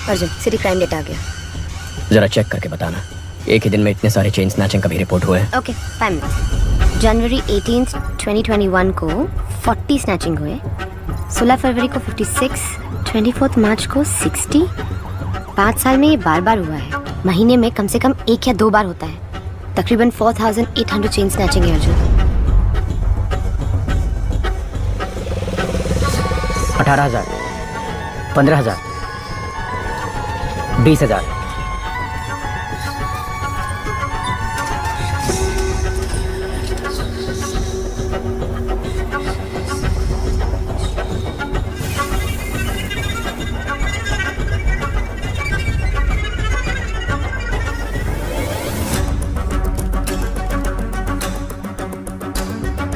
Arjun, city crime data आ गया। जरा चेक करके बताना। एक ही दिन में इतने सारे चेन स्नैचिंग का भी रिपोर्ट हुए हैं। Okay, 5 minutes. जनवरी 18, 2021 को 40 स्नैचिंग हुए, 16 फरवरी को 56, 24 मार्च को 60। 5 साल में ये बार बार हुआ है। महीने में कम से कम 1 या 2 बार होता है। तकरीबन 4800 चेन स्नैचिंग है अर्जुन। 18,000, 15,000, 20,000।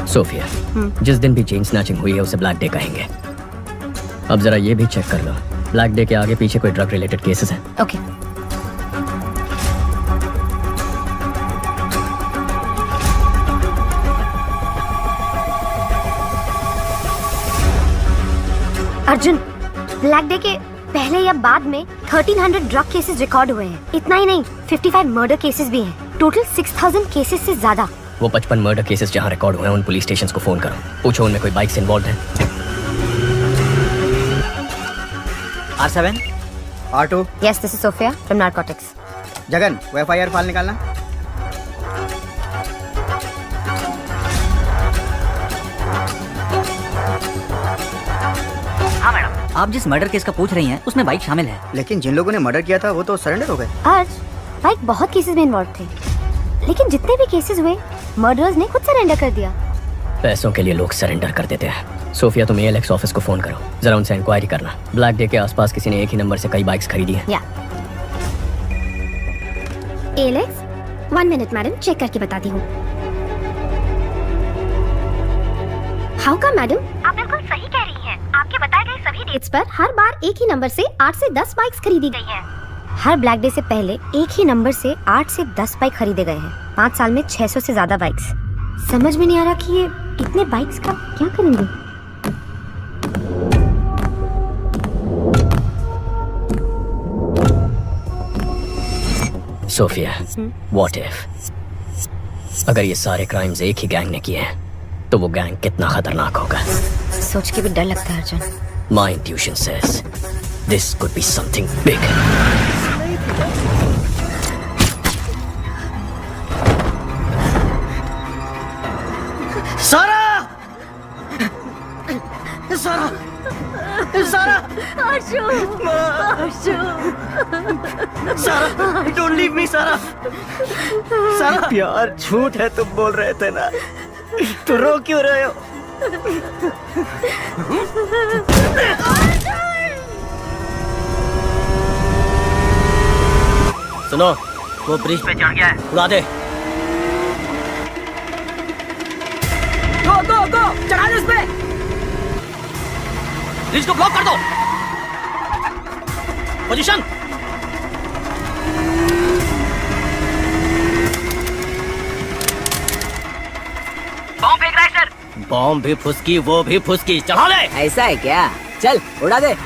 सोफिया, जिस दिन भी चेन स्नैचिंग हुई है उसे ब्लैक डे कहेंगे। अब जरा ये भी चेक कर लो, ब्लैक डे के आगे पीछे कोई ड्रग रिलेटेड केसेस हैं? ओके। अर्जुन, ब्लैक डे के पहले या बाद में 1300 ड्रग केसेस रिकॉर्ड हुए हैं। इतना ही नहीं, 55 मर्डर केसेस भी हैं। टोटल 6000 केसेस से ज्यादा। वो 55 मर्डर केसेस जहाँ रिकॉर्ड हुए हैं उन पुलिस स्टेशंस को फोन करो, पूछो उनमें कोई बाइक्स इन्वॉल्व है। R7, R2। Yes, this is Sophia from narcotics. Jagan, वो FIR फाइल निकालना। हाँ मैडम, आप जिस मर्डर केस का पूछ रही हैं उसमें बाइक शामिल है। लेकिन जिन लोगों ने मर्डर किया था वो तो सरेंडर हो गए। आज बाइक बहुत केसेस में इन्वॉल्व थे, लेकिन जितने भी केसेस हुए मर्डरर्स ने खुद सरेंडर कर दिया। पैसों के लिए लोग सरेंडर कर देते हैं। सोफिया, तुम ALX ऑफिस को फोन करो, जरा उनसे इंक्वायरी करना। ब्लैक डे के आसपास किसी ने एक ही नंबर से कई बाइक्स खरीदी हैं। या ALX, 1 मिनट मैडम, चेक करके बताती हूँ। हाउ का मैडम? आप बिल्कुल सही कह रही हैं। आपके बताए गए सभी डेट्स पर हर बार एक ही नंबर से 8 से 10 बाइक्स खरीदी गई हैं। हर ब्लैक डे से पहले एक ही नंबर से 8 से 10 बाइक खरीदे गए हैं। 5 साल में 600 से ज्यादा बाइक्स। समझ में नहीं आ रहा कि ये इतने बाइक्स का क्या करेंगे। सोफिया, व्हाट इफ अगर ये सारे क्राइम्स एक ही गैंग ने किए हैं तो वो गैंग कितना खतरनाक होगा। सोच के भी डर लगता है Arjun. My intuition says this could be something big. सारा! सारा! सारा! सारा! Don't leave me, सारा! सारा! प्यार झूठ है तुम बोल रहे थे ना, तो रो क्यों रहे हो? सुनो, वो ब्रिज पे चढ़ गया है, उड़ा दे। गो गो गो, चढ़ा दे उस पे। ब्रिज को ब्लॉक कर दो। पोजीशन। बॉम्ब फेंक रहा है सर। बॉम्ब भी फुसकी, वो भी फुसकी, चढ़ा दे। ऐसा है क्या? चल उड़ा दे।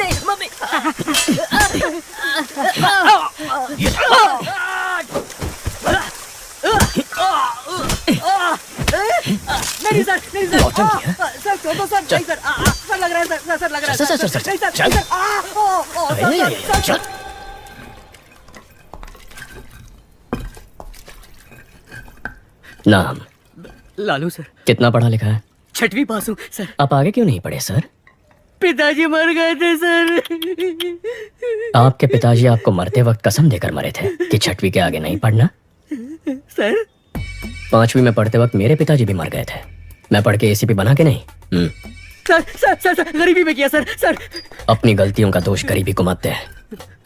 नहीं मम्मी। नहीं सर, नहीं सर। लौटन किया? सर छोड़ दो सर, नहीं सर। सर लग रहा है सर, सर लग रहा है सर, सर, सर, नहीं सर, चल। नहीं सर। सर, चल। नाम? लालू सर। कितना पढ़ा लिखा है? 6वीं पास हूँ सर। आप आगे क्यों नहीं पढ़े सर? पिताजी मर गए थे सर। आपके पिताजी आपको मरते वक्त कसम देकर मरे थे कि 6वीं के आगे नहीं पढ़ना। सर 5वीं में पढ़ते वक्त मेरे पिताजी भी मर गए थे। मैं पढ़ के एसीपी बना के नहीं। सर सर सर सर गरीबी में किया सर। सर अपनी गलतियों का दोष गरीबी को मत दे।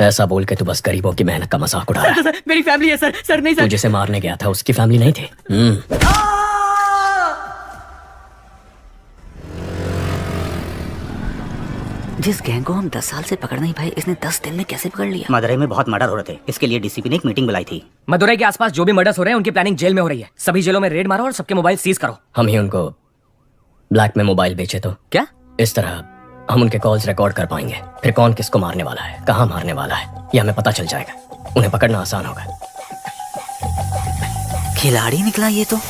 ऐसा बोल के तू बस गरीबों की मेहनत का मजाक उड़ा रहा है। सर मेरी फैमिली है सर। सर नहीं तू सर। जिसे मारने गया था उसकी फैमिली नहीं थी। जिस गैंग को हम 10 साल से पकड़ नहीं पाए, इसने 10 दिन में कैसे पकड़ लिया? मदुरई में बहुत मर्डर हो रहे थे, इसके लिए डीसीपी ने एक मीटिंग बुलाई थी। मदुरई के आसपास जो भी मर्डर्स हो रहे हैं उनकी प्लानिंग जेल में हो रही है। सभी जेलों में रेड मारो और सबके मोबाइल सीज करो। हम ही उनको ब्लैक में मोबाइल बेचे तो क्या? इस तरह हम उनके कॉल्स रिकॉर्ड कर पाएंगे। फिर कौन किसको मारने वाला है, कहाँ मारने वाला है, ये हमें पता चल जाएगा। उन्हें पकड़ना आसान होगा। खिलाड़ी निकला ये तो।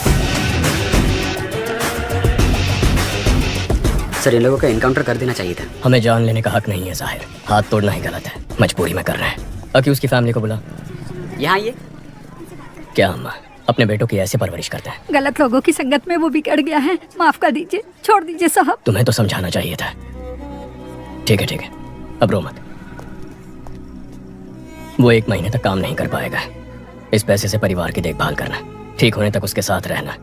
सर इन लोगों का एनकाउंटर कर देना चाहिए था। हमें जान लेने का हक नहीं है जाहिर। हाथ तोड़ना ही गलत है, मजबूरी में कर रहे हैं। अक्यूज की फैमिली को बुला। यहाँ ये क्या अम्मा अपने बेटों की ऐसे परवरिश करते हैं? गलत लोगों की संगत में वो बिगड़ गया है। माफ कर दीजिए, छोड़ दीजिए साहब। तुम्हें तो समझाना चाहिए था। ठीक है, अब रो मत। वो 1 महीने तक काम नहीं कर पाएगा। इस पैसे से परिवार की देखभाल करना, ठीक होने तक उसके साथ रहना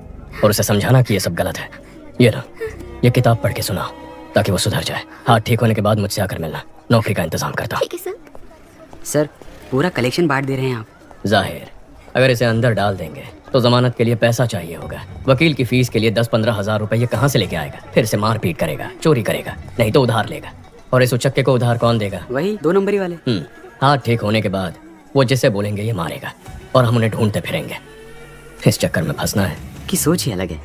और उसे समझाना कि ये सब गलत है। ये ना, ये किताब पढ़ के सुनाओ ताकि वो सुधर जाए। हाथ ठीक होने के बाद मुझसे आकर मिलना। नौकरी का इंतजाम करता हूँ। ठीक है सर। सर पूरा कलेक्शन बांट दे रहे हैं आप। जाहिर, अगर इसे अंदर डाल देंगे तो जमानत के लिए पैसा चाहिए होगा। वकील की फीस के लिए 10-15 हजार रुपए ये कहाँ से लेके आएगा? फिर से मारपीट करेगा, चोरी करेगा, नहीं तो उधार लेगा। और इस उचक्के को उधार कौन देगा? वही 2 नंबरी वाले। हाथ ठीक होने के बाद वो जिसे बोलेंगे ये मारेगा और हम उन्हें ढूंढते फिरेंगे। इस चक्कर में फंसना है। की सोच ही अलग है।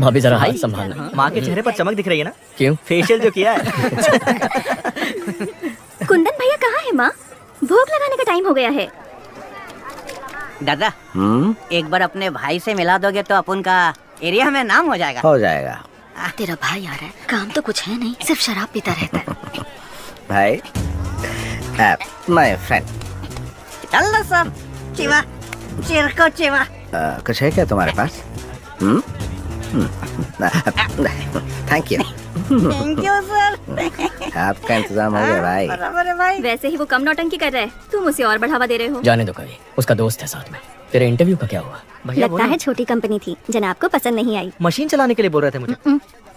भाभी जरा हाथ संभालना। माँ के चेहरे पर चमक दिख रही है ना? क्यों? फेशियल जो किया है। कुंदन भैया कहाँ है माँ? भोग लगाने का टाइम हो गया है। दादा एक बार अपने भाई से मिला दोगे तो अपन का एरिया में नाम हो जाएगा। हो जाएगा। तेरा भाई आ रहा है, काम तो कुछ है नहीं, सिर्फ शराब पीता रहता है। भाई माय फ्रेंड। चलो सब चिवा चिरको चिवा। कुछ है क्या तुम्हारे पास? Thank you. Thank you sir. आपका इंतजाम हो गया भाई। बराबर है भाई। वैसे ही वो कम नौटंकी कर रहा है, तुम उसे और बढ़ावा दे रहे हो। जाने दो कभी, उसका दोस्त है साथ में। तेरे इंटरव्यू का क्या हुआ? लगता है छोटी कंपनी थी, जनाब को पसंद नहीं आई। मशीन चलाने के लिए बोल रहे थे मुझे।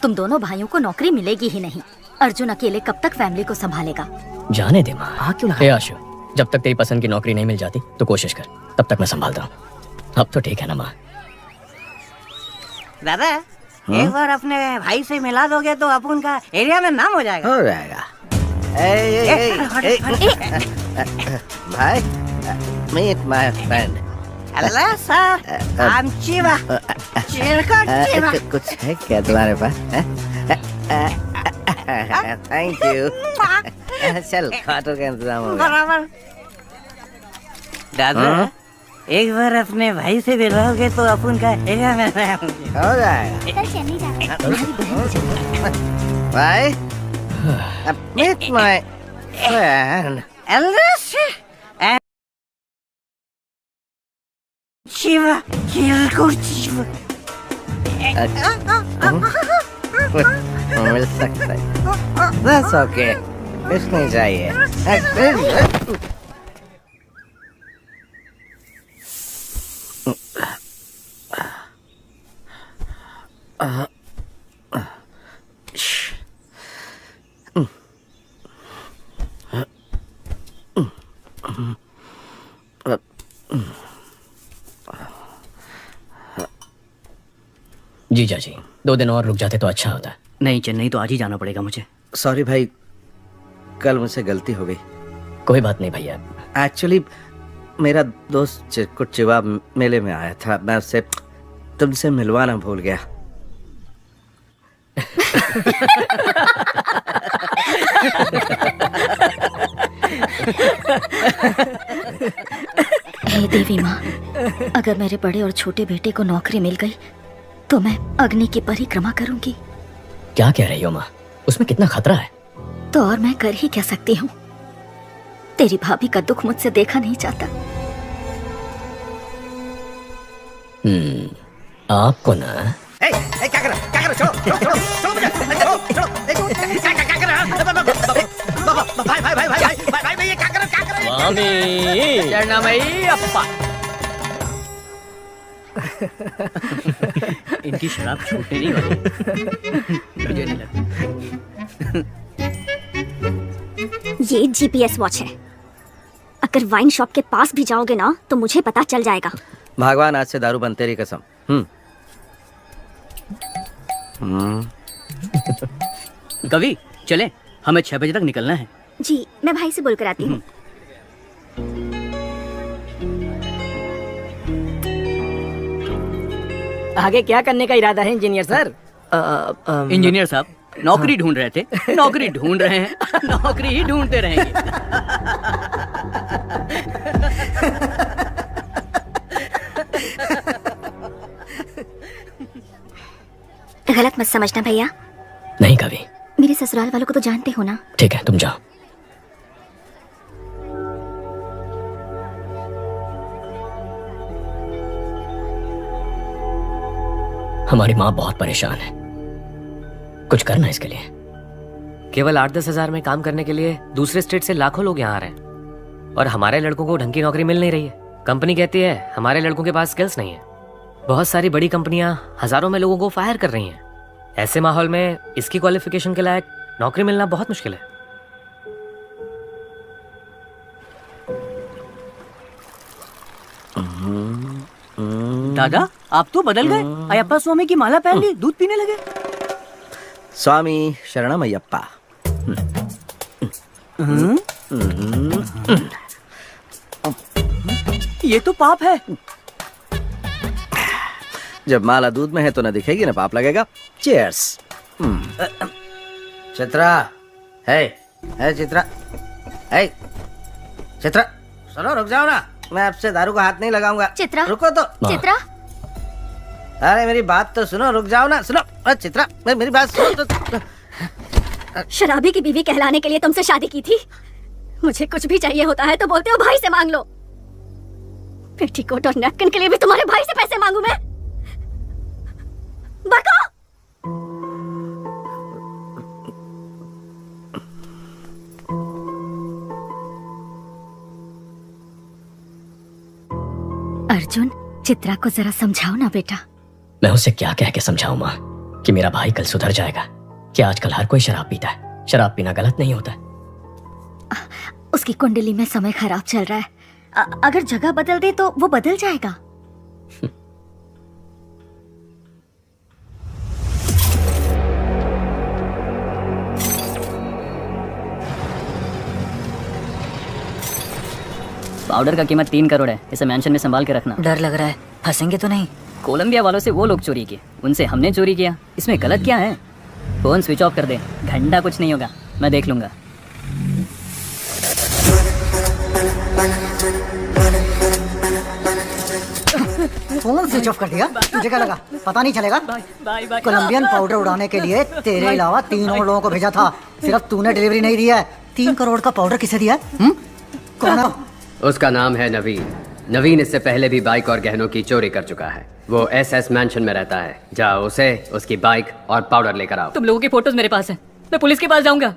तुम दोनों भाइयों को नौकरी मिलेगी ही नहीं। अर्जुन अकेले कब तक फैमिली को संभालेगा? जाने दे माँ। हाँ क्यों हे आशु, जब तक तेरी पसंद की नौकरी नहीं मिल जाती तो कोशिश कर, तब तक मैं संभालता हूँ। अब तो ठीक है ना माँ? दादा एक बार अपने भाई से मिला दोगे तो अपन का एरिया में नाम हो जाएगा। हो जाएगा। भाई meet my friend. Hello sir, I am चिवा चिरको चिवा। कुछ है क्या तुम्हारे पास? Thank you. चल खाटो का इंतजाम हो गया। बराबर। दादा एक बार अपने भाई से मिलोगे तो अपन का एरिया में नाम हो जाएगा भाई। Meet my friend. चिवा चिरको चिवा। मिल सकता है। That's okay. कुछ नहीं चाहिए। जीजा जी 2 दिन और रुक जाते तो अच्छा होता। नहीं, चेन्नई तो आज ही जाना पड़ेगा मुझे। सॉरी भाई, कल मुझसे गलती हो गई। कोई बात नहीं भैया। एक्चुअली मेरा दोस्त चिरकुट चिवा मेले में आया था, मैं उससे तुमसे मिलवाना भूल गया। हे देवी माँ, अगर मेरे बड़े और छोटे बेटे को नौकरी मिल गई तो मैं अग्नि की परिक्रमा करूंगी। क्या कह रही हो माँ? उसमें कितना खतरा है। तो और मैं कर ही क्या सकती हूँ? तेरी भाभी का दुख मुझसे देखा नहीं जाता। आपको ना क्या कर रहा? छोड़ो छोड़ो छोड़ो छोड़ो मुझे। छोड़ो क्या कर रहा? भाई ये क्या कर रहा? स्वामी शरणमयी अप्पा। इनकी शराब छूटने नहीं वाली। मुझे नहीं लगता। ये जीपीएस वॉच है। अगर वाइन शॉप के पास भी जाओगे ना तो मुझे पता चल जाएगा। भगवान आज से दारू बंद, तेरी कसम। कवि चले, हमें 6 बजे तक निकलना है। जी, मैं भाई से बोल कर आती हूँ। आगे क्या करने का इरादा है इंजीनियर सर? इंजीनियर साहब नौकरी ढूंढ रहे थे, नौकरी ढूंढ रहे हैं, नौकरी ही ढूंढते रहेंगे। गलत मत समझना भैया। नहीं कभी। मेरे ससुराल वालों को तो जानते हो ना। ठीक है, तुम जाओ। हमारी माँ बहुत परेशान है, कुछ करना इसके लिए। केवल 8-10 हजार में काम करने के लिए दूसरे स्टेट से लाखों लोग यहाँ आ रहे हैं और हमारे लड़कों को ढंग की नौकरी मिल नहीं रही है। कंपनी कहती है हमारे लड़कों के पास स्किल्स नहीं है। बहुत सारी बड़ी कंपनियां हजारों में लोगों को फायर कर रही हैं। ऐसे माहौल में इसकी क्वालिफिकेशन के लायक नौकरी मिलना बहुत मुश्किल है। दादा आप तो बदल गए। अयप्पा स्वामी की माला पहन ली, दूध पीने लगे। स्वामी शरणमयप्पा। ये तो पाप है। जब माला दूध में है तो न दिखेगी न पाप लगेगा। चीयर्स। चित्रा, है चित्रा, है चित्रा, सुनो रुक जाओ ना, मैं आपसे दारू का हाथ नहीं लगाऊंगा। चित्रा, रुको तो। चित्रा, अरे मेरी बात तो सुनो, रुक जाओ ना, सुनो। अरे चित्रा, मेरी बात सुनो तो। शराबी की बीवी कहलाने के लिए तुमसे शादी की थी। मुझे कुछ भी चाहिए होता है तो बोलते हो भाई से मांग लो। पेटीकोट और नैपकिन के लिए भी तुम्हारे भाई से पैसे मांगू मैं? बको! अर्जुन, चित्रा को जरा समझाओ ना बेटा। मैं उसे क्या कह के समझाऊं माँ कि मेरा भाई कल सुधर जाएगा? कि आजकल हर कोई शराब पीता है। शराब पीना गलत नहीं होता। उसकी कुंडली में समय खराब चल रहा है। अगर जगह बदल दे तो वो बदल जाएगा। पाउडर का कीमत 3 करोड़ है। इसे मेंशन में संभाल के रखना। डर लग रहा है, फंसेंगे तो नहीं? कोलंबिया वालों से वो लोग चोरी किए, उनसे हमने चोरी किया। इसमें गलत क्या है? फोन स्विच ऑफ कर दे, घंटा कुछ नहीं होगा, मैं देख लूंगा। फोन स्विच ऑफ कर दिया? तुझे क्या लगा पता नहीं चलेगा? कोलंबियन पाउडर उड़ाने के लिए तेरे अलावा 3 और लोगों को भेजा था, सिर्फ तूने डिलीवरी नहीं दी है। 3 करोड़ का पाउडर किसे दिया? कौन है? उसका नाम है नवीन। नवीन इससे पहले भी बाइक और गहनों की चोरी कर चुका है। वो SS मैंशन में रहता है। जाओ उसे, उसकी बाइक और पाउडर लेकर आओ। तुम लोगों की फोटोज मेरे पास है, मैं पुलिस के पास जाऊंगा।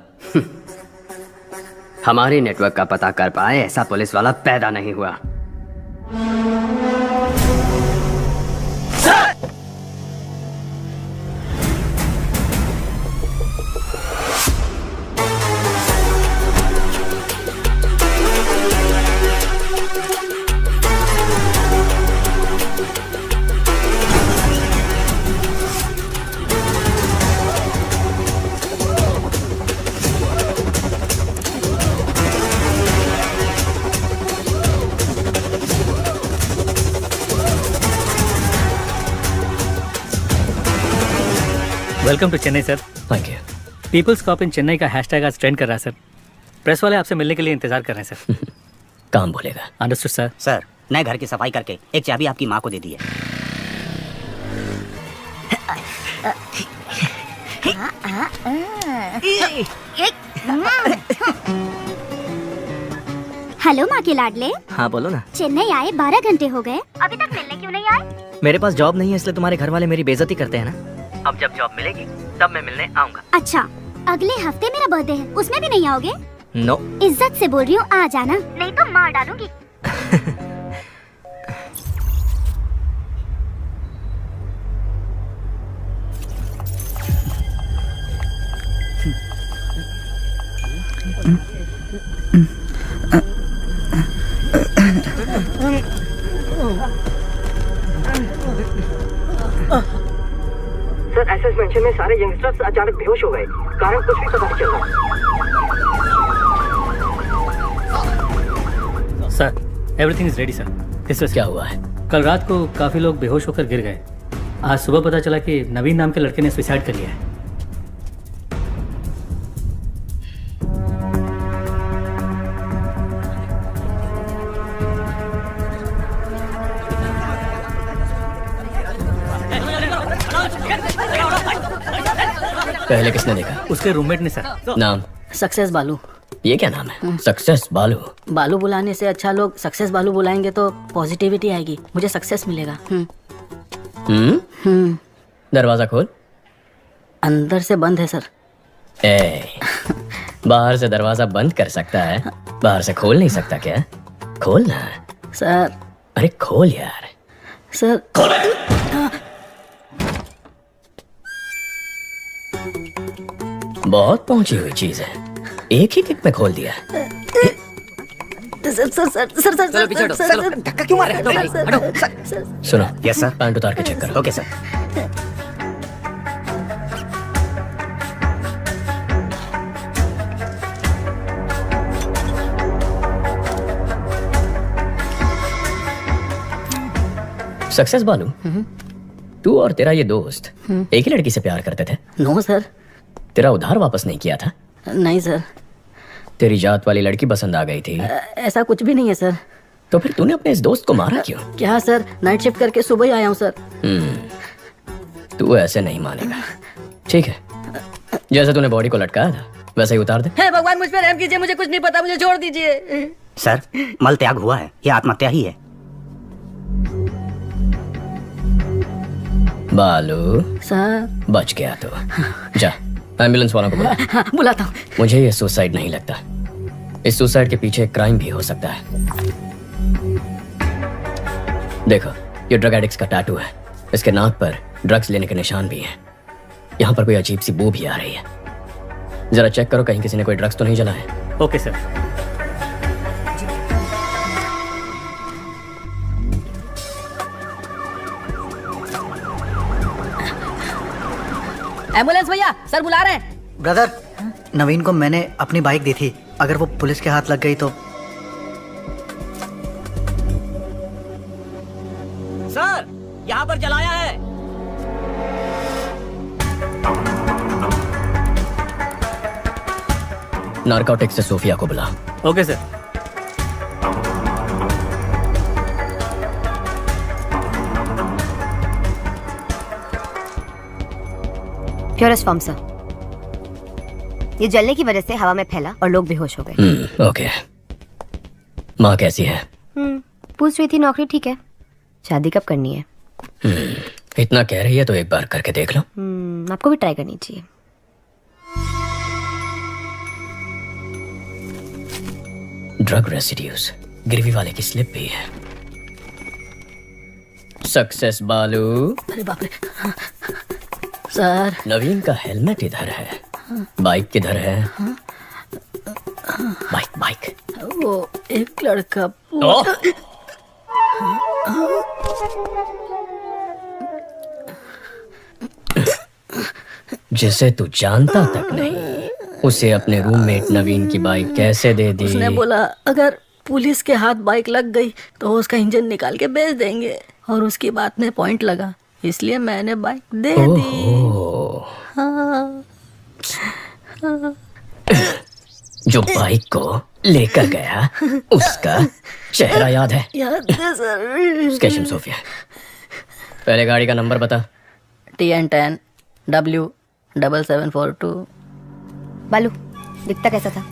हमारे नेटवर्क का पता कर पाए ऐसा पुलिस वाला पैदा नहीं हुआ। Welcome to Chennai sir. Thank you. Peoples cop in Chennai का हैशटैग आज ट्रेंड कर रहा है सर। प्रेस वाले आपसे मिलने के लिए इंतजार कर रहे हैं सर। काम बोलेगा। Understood sir. सर, नए घर की सफाई करके एक चाबी आपकी माँ को दे दी है। हेलो माँ के लाडले। हाँ बोलो ना। चेन्नई आए 12 घंटे हो गए, अभी तक मिलने क्यों नहीं आए? मेरे पास जॉब नहीं है इसलिए तुम्हारे घर वाले मेरी बेइज्जती करते हैं ना। अब जब जॉब मिलेगी तब मैं मिलने आऊंगा। अच्छा, अगले हफ्ते मेरा बर्थडे है, उसमें भी नहीं आओगे? नो। इज्जत से बोल रही हूँ, आ जाना, नहीं तो मार डालूंगी। सर, एसएस मेंशन में सारे यंगस्टर्स अचानक बेहोश हो गए। कारण कुछ भी पता नहीं चल रहा। Sir, everything is ready sir. This was क्या हुआ है? कल रात को काफी लोग बेहोश होकर गिर गए। आज सुबह पता चला कि नवीन नाम के लड़के ने सुसाइड कर लिया है। पहले किसने देखा? उसके रूममेट ने सर। नाम? सक्सेस बालू। ये क्या नाम है? सक्सेस बालू। बालू बुलाने से अच्छा लोग सक्सेस बालू बुलाएंगे तो पॉजिटिविटी आएगी, मुझे सक्सेस मिलेगा। दरवाजा खोल। अंदर से बंद है सर। बाहर से दरवाजा बंद कर सकता है, बाहर से खोल नहीं सकता क्या? खोल ना सर। अरे खोल यार। सर बहुत पहुंची हुई चीज है, एक ही किक में खोल दिया। Sir sir sir sir sir चलो पीछे हटो, चलो। धक्का क्यों मार रहे हो? सुनो, यस सर। पैंट उतार के चेक करो। Okay sir. सक्सेस बालू, तू और तेरा ये दोस्त एक ही लड़की से प्यार करते थे? No sir. तेरा उधार वापस नहीं किया था? नहीं सर। तेरी जात वाली लड़की पसंद आ गई थी? ऐसा कुछ भी नहीं है सर। तो फिर तूने अपने इस दोस्त को मारा क्यों? क्या सर, नाइट शिफ्ट करके सुबह ही आया हूँ सर। तू ऐसे नहीं मानेगा। ठीक है, जैसे तूने बॉडी को लटकाया था वैसे ही उतार दे। हे भगवान, मुझ पर रहम कीजिए, मुझे कुछ नहीं पता, मुझे छोड़ दीजिए। सर, मल त्याग हुआ है, ये आत्महत्या ही है। बालू सर। बच गया तो जा एम्बुलेंस वालों को बुला। हाँ, बुलाता हूँ। मुझे ये सुसाइड नहीं लगता, इस सुसाइड के पीछे क्राइम भी हो सकता है। देखो, ये ड्रग एडिक्ट्स का टैटू है, इसके नाक पर ड्रग्स लेने के निशान भी हैं। यहाँ पर कोई अजीब सी बू भी आ रही है, जरा चेक करो कहीं किसी ने कोई ड्रग्स तो नहीं जलाए। Okay sir. एम्बुलेंस भैया, सर बुला रहे हैं। ब्रदर, नवीन को मैंने अपनी बाइक दी थी, अगर वो पुलिस के हाथ लग गई तो। सर, यहाँ पर जलाया है। नारकोटिक्स से सोफिया को बुला। Okay sir. Purest form sir. ये जलने की वजह से हवा में फैला और लोग बेहोश हो गए। ओके। माँ कैसी है? पूछ रही थी नौकरी ठीक है, शादी कब करनी है? इतना कह रही है तो एक बार करके देख लो। आपको भी ट्राई करनी चाहिए। ड्रग रेसिड्यूज, गिरवी वाले की स्लिप भी है। सक्सेस बालू। अरे बाप रे सर। नवीन का हेलमेट इधर है, बाइक किधर है? बाइक बाइक वो एक लड़का जिसे तू जानता तक नहीं, उसे अपने रूममेट नवीन की बाइक कैसे दे दी? उसने बोला अगर पुलिस के हाथ बाइक लग गई तो उसका इंजन निकाल के बेच देंगे, और उसकी बात में पॉइंट लगा, इसलिए मैंने बाइक दे दी। हाँ। जो बाइक को लेकर गया उसका चेहरा याद है? याद है सर। स्केचम सोफिया, पहले गाड़ी का नंबर बता। TN10 W7742। बालू दिखता कैसा था?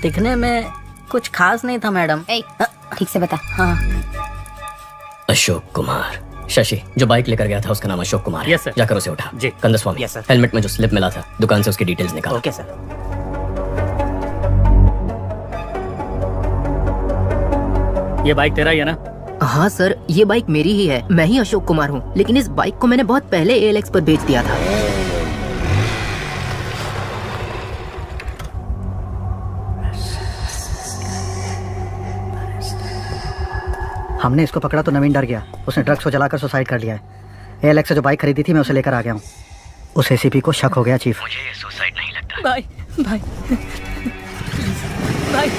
दिखने में कुछ खास नहीं था मैडम। ठीक से बता। हाँ। अशोक कुमार। शशि, जो बाइक लेकर गया था उसका नाम अशोक कुमार है। Yes sir. जाकर उसे उठा। जी। Kandaswamy, yes sir. हेलमेट में जो स्लिप मिला था दुकान से उसकी डिटेल्स निकाल। Okay sir. ये बाइक तेरा ही है ना? हाँ सर, ये बाइक मेरी ही है, मैं ही अशोक कुमार हूँ, लेकिन इस बाइक को मैंने बहुत पहले ALX पर बेच दिया था। हमने इसको पकड़ा तो नवीन डर गया, उसने ड्रग्स को जलाकर सुसाइड कर लिया है। ALX से जो बाइक खरीदी थी मैं उसे लेकर आ गया हूँ। उस ACP को शक हो गया चीफ। मुझे ये सुसाइड नहीं लगता। भाई भाई भाई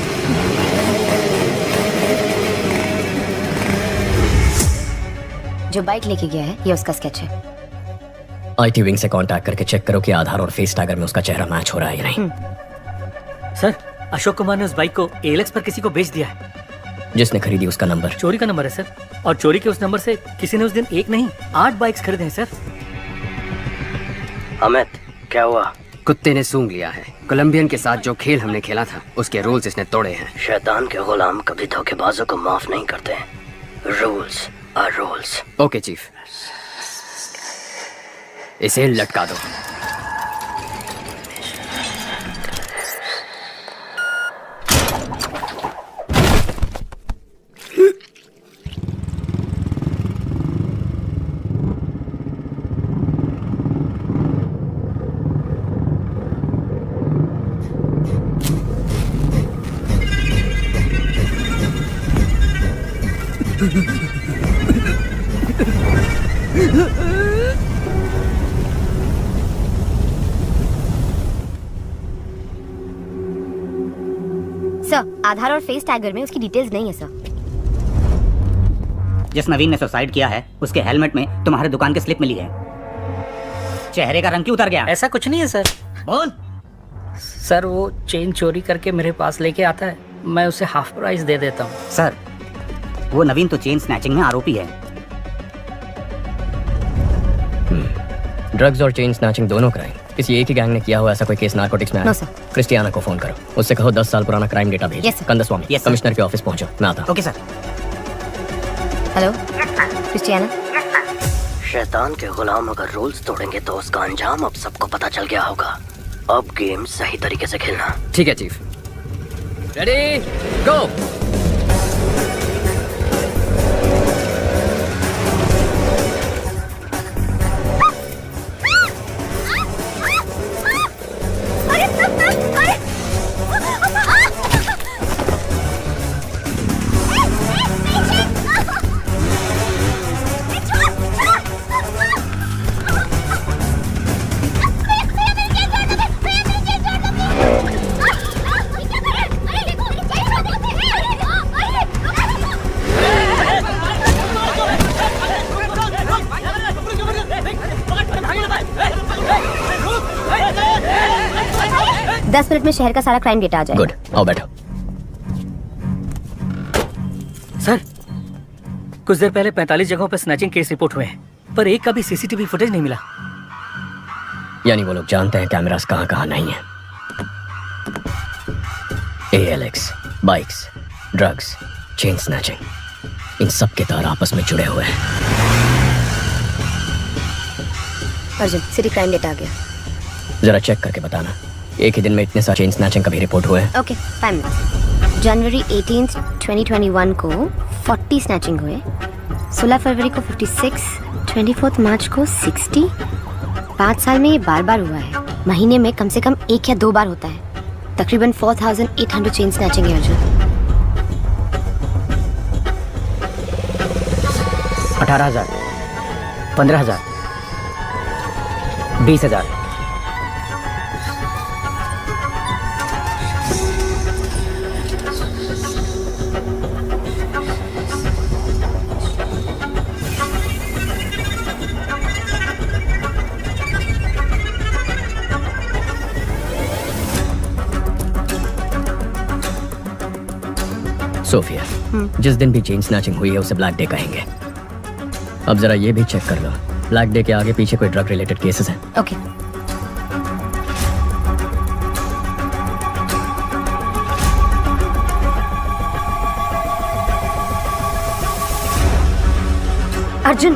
जो बाइक लेके गया है ये उसका स्केच है। IT विंग से कांटेक्ट करके चेक करो कि आधार और फेस टैगर में उसका चेहरा मैच हो रहा है या नहीं। सर, अशोक कुमार ने उस बाइक को ALX पर किसी को बेच दिया है। जिसने खरीदी उसका नंबर चोरी का नंबर है सर, और चोरी के उस नंबर से किसी ने उस दिन एक नहीं 8 बाइक्स खरीदे हैं सर। अमित, क्या हुआ? कुत्ते ने सूंघ लिया है। कोलंबियन के साथ जो खेल हमने खेला था उसके रूल्स इसने तोड़े हैं। शैतान के गुलाम कभी धोखेबाजों को माफ नहीं करते। Rules are rules. Okay chief, इसे लटका दो। सर, आधार और फेस टैगर में उसकी डिटेल्स नहीं है सर। जिस नवीन ने सुसाइड किया है उसके हेलमेट में तुम्हारे दुकान की स्लिप मिली है। चेहरे का रंग क्यों उतर गया? ऐसा कुछ नहीं है सर। बोल। सर वो चेन चोरी करके मेरे पास लेके आता है, मैं उसे हाफ प्राइस दे देता हूँ। सर, वो नवीन तो चेन स्नैचिंग में आरोपी है। ड्रग्स और चेन स्नैचिंग दोनों क्राइम किसी एक ही गैंग ने किया हुआ ऐसा कोई केस नार्कोटिक्स में आया? No sir. क्रिस्टियाना को फोन करो, उससे कहो 10 साल पुराना क्राइम डेटा भेज। Yes, sir. Kandaswamy, Yes, sir. Commissioner के ऑफिस पहुंचो, मैं आता हूं। Okay sir. Hello Christiana. शैतान के गुलाम अगर रूल्स तोड़ेंगे तो उसका अंजाम अब सबको पता चल गया होगा। अब गेम सही तरीके से खेलना। ठीक है चीफ। रेडी, गो। दस मिनट में शहर का सारा क्राइम डेटा आ जाएगा। गुड, आओ बैठो। सर, कुछ देर पहले 45 जगहों पर स्नैचिंग केस रिपोर्ट हुए हैं, पर एक का भी CCTV फुटेज नहीं मिला। यानी वो लोग जानते हैं कैमरास कहाँ कहाँ नहीं है। ALX, bikes, drugs, chain snatching, इन सब के तार आपस में जुड़े हुए हैं। अर्जुन, सिटी क्राइम डेटा आ गया। जरा चेक करके बताना, एक ही दिन में इतने सारे चेन स्नैचिंग कभी रिपोर्ट हुए हैं? Okay, 5 minutes. जनवरी 18, 2021 को 40 स्नैचिंग हुए, 16 फरवरी को 56, 24 मार्च को 60। 5 साल में ये बार बार हुआ है। महीने में कम से कम 1 या 2 बार होता है। तकरीबन 4800 चेन स्नैचिंग है अर्जुन। 18,000, 15,000, 20,000। सोफिया, जिस दिन भी चेन स्नैचिंग हुई है उसे ब्लैक डे कहेंगे। अब जरा ये भी चेक कर लो, ब्लैक डे के आगे पीछे कोई ड्रग रिलेटेड केसेस हैं? ओके। अर्जुन,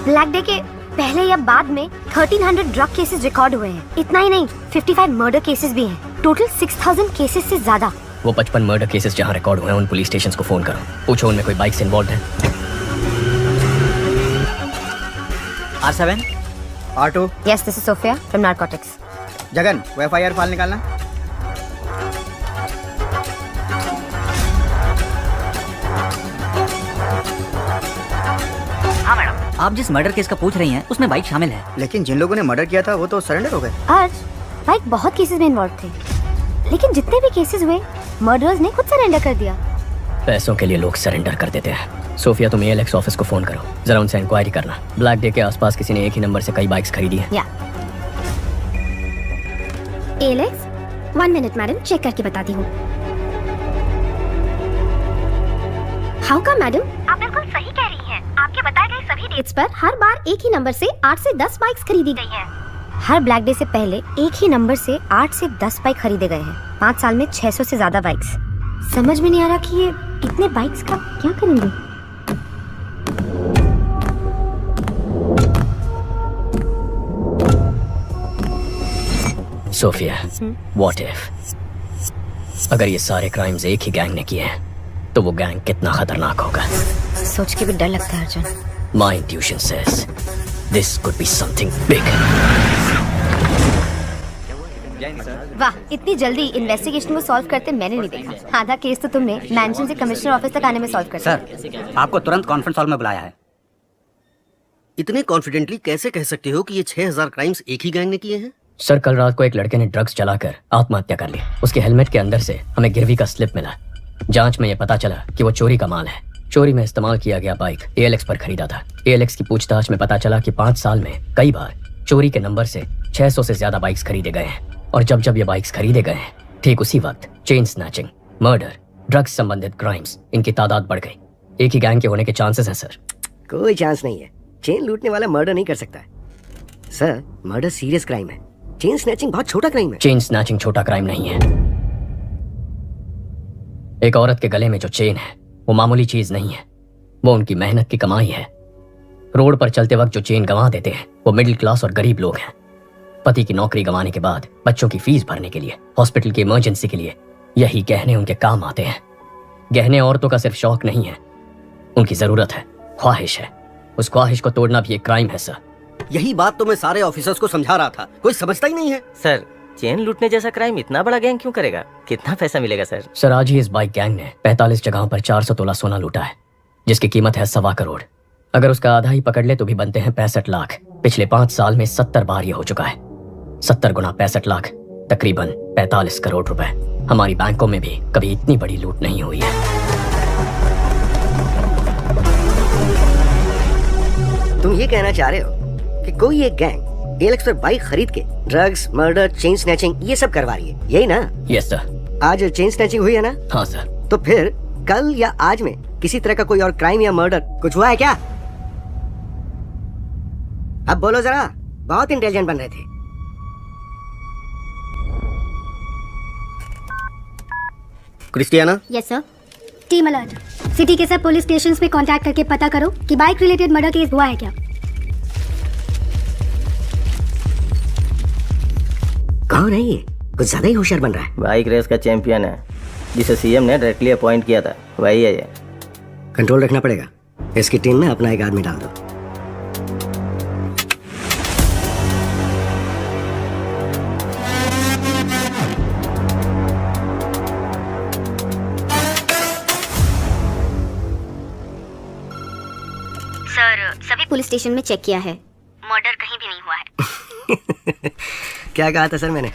ब्लैक डे के पहले या बाद में 1300 ड्रग केसेस रिकॉर्ड हुए हैं। इतना ही नहीं, 55 मर्डर केसेस भी हैं। टोटल 6000 केसेस से ज्यादा। वो 55 मर्डर केसेस जहाँ रिकॉर्ड हुए हैं उन पुलिस स्टेशंस को फोन करो, पूछो उनमें कोई बाइक्स इन्वॉल्व है। R7, R2, yes, this is Sophia from narcotics. Jagan वो FIR फाइल निकालना। हाँ मैडम, आप जिस मर्डर केस का पूछ रही हैं उसमें बाइक शामिल है। लेकिन जिन लोगों ने मर्डर किया था वो तो सरेंडर हो गए। आज बाइक बहुत केसेस में इन्वॉल्व थे, लेकिन जितने भी केसेस हुए मर्डरर्स ने खुद सरेंडर कर दिया। पैसों के लिए लोग सरेंडर कर देते हैं। सोफिया, तुम ALX ऑफिस को फोन करो, जरा उनसे इंक्वायरी करना। ब्लैक डे के आसपास किसी ने एक ही नंबर से कई बाइक्स खरीदी हैं। या ALX, 1 मिनट मैडम, चेक करके बताती हूँ। How come madam? आप बिल्कुल सही कह रही हैं। आपके बताए गए सभी डेट्स पर हर बार एक ही नंबर से 8 से 10 बाइक्स खरीदी गई हैं। हर ब्लैक डे से पहले एक ही नंबर से 8 से 10 बाइक खरीदे गए हैं। 5 साल में 600 से ज्यादा बाइक्स। समझ में नहीं आ रहा कि ये इतने बाइक्स का क्या करेंगे। सोफिया, व्हाट इफ अगर ये सारे क्राइम्स एक ही गैंग ने किए हैं तो वो गैंग कितना खतरनाक होगा। सोच के भी डर लगता है Arjun. My intuition says this could be something big. वाह, इतनी जल्दी इन्वेस्टिगेशन को सॉल्व करते मैंने नहीं देखा। आधा केस तो तुमने मैंशन से कमिश्नर ऑफिस तक आने में सॉल्व कर दिया। सर, आपको तुरंत कॉन्फ्रेंस हॉल में बुलाया है। इतने कॉन्फिडेंटली कैसे कह सकते हो कि ये 6000 क्राइम्स एक ही गैंग ने किए हैं? सर, कल रात को एक लड़के ने ड्रग्स चलाकर आत्महत्या कर ली। उसके हेलमेट के अंदर से हमें गिरवी का स्लिप मिला। जांच में यह पता चला कि वो चोरी का माल है। चोरी में इस्तेमाल किया गया बाइक ALX पर खरीदा था। ALX की पूछताछ में पता चला कि 5 साल में कई बार चोरी के नंबर से 600 से ज्यादा बाइक्स खरीदे गए हैं। और जब जब ये बाइक्स खरीदे गए हैं, ठीक उसी वक्त चेन स्नैचिंग, मर्डर, ड्रग्स संबंधित क्राइम्स, इनकी तादाद बढ़ गई। एक ही गैंग के होने के चांसेस हैं सर। कोई चांस नहीं है। चेन लूटने वाला मर्डर नहीं कर सकता है सर। मर्डर सीरियस क्राइम है, चेन स्नैचिंग बहुत छोटा क्राइम है। चेन स्नैचिंग छोटा क्राइम नहीं है। एक औरत के गले में जो चेन है वो मामूली चीज नहीं है, वो उनकी मेहनत की कमाई है। रोड पर चलते वक्त जो चेन गंवा देते हैं वो मिडिल क्लास और गरीब लोग हैं। पति की नौकरी गंवाने के बाद बच्चों की फीस भरने के लिए, हॉस्पिटल की इमरजेंसी के लिए यही गहने उनके काम आते हैं। गहने औरतों का सिर्फ शौक नहीं है, उनकी जरूरत है, ख्वाहिश है। उस ख्वाहिश को तोड़ना भी एक क्राइम है सर। यही बात तो मैं सारे ऑफिसर्स को समझा रहा था, कोई समझता ही नहीं है। सर, चेन लूटने जैसा क्राइम इतना बड़ा गैंग क्यों करेगा? कितना पैसा मिलेगा सर? सर, आज ही इस बाइक गैंग ने 45 जगहों पर 400 तोला सोना लूटा है, जिसकी कीमत है 1.25 करोड़। अगर उसका आधा ही पकड़ ले तो भी बनते हैं 65 लाख। पिछले 5 साल में 70 बार ये हो चुका है। 70 गुना 65 लाख, तकरीबन 45 करोड़ रुपए। हमारी बैंकों में भी कभी इतनी बड़ी लूट नहीं हुई है। तुम ये कहना चाह रहे हो कि कोई एक गैंग ALX पर बाइक खरीद के ड्रग्स, मर्डर, चेन स्नैचिंग ये सब करवा रही है, यही ना? Yes sir. आज चेन स्नैचिंग हुई है ना? हाँ सर। तो फिर कल या आज में किसी तरह का कोई और क्राइम या मर्डर कुछ हुआ है क्या? अब बोलो जरा, बहुत इंटेलिजेंट बन रहे थे। Yes, sir. Team alert. City के सब पुलिस स्टेशंस में कांटेक्ट करके पता करो कि बाइक रिलेटेड मर्डर केस हुआ है क्या। कौन है ये? कुछ ज्यादा ही होशियार बन रहा है। बाइक रेस का चैंपियन है, जिसे सीएम ने डायरेक्टली अपॉइंट किया था, वही है ये। कंट्रोल रखना पड़ेगा। इसकी टीम में अपना एक आदमी डाल दो। सर, सभी पुलिस स्टेशन में चेक किया है, मर्डर कहीं भी नहीं हुआ है। क्या कहा था सर मैंने?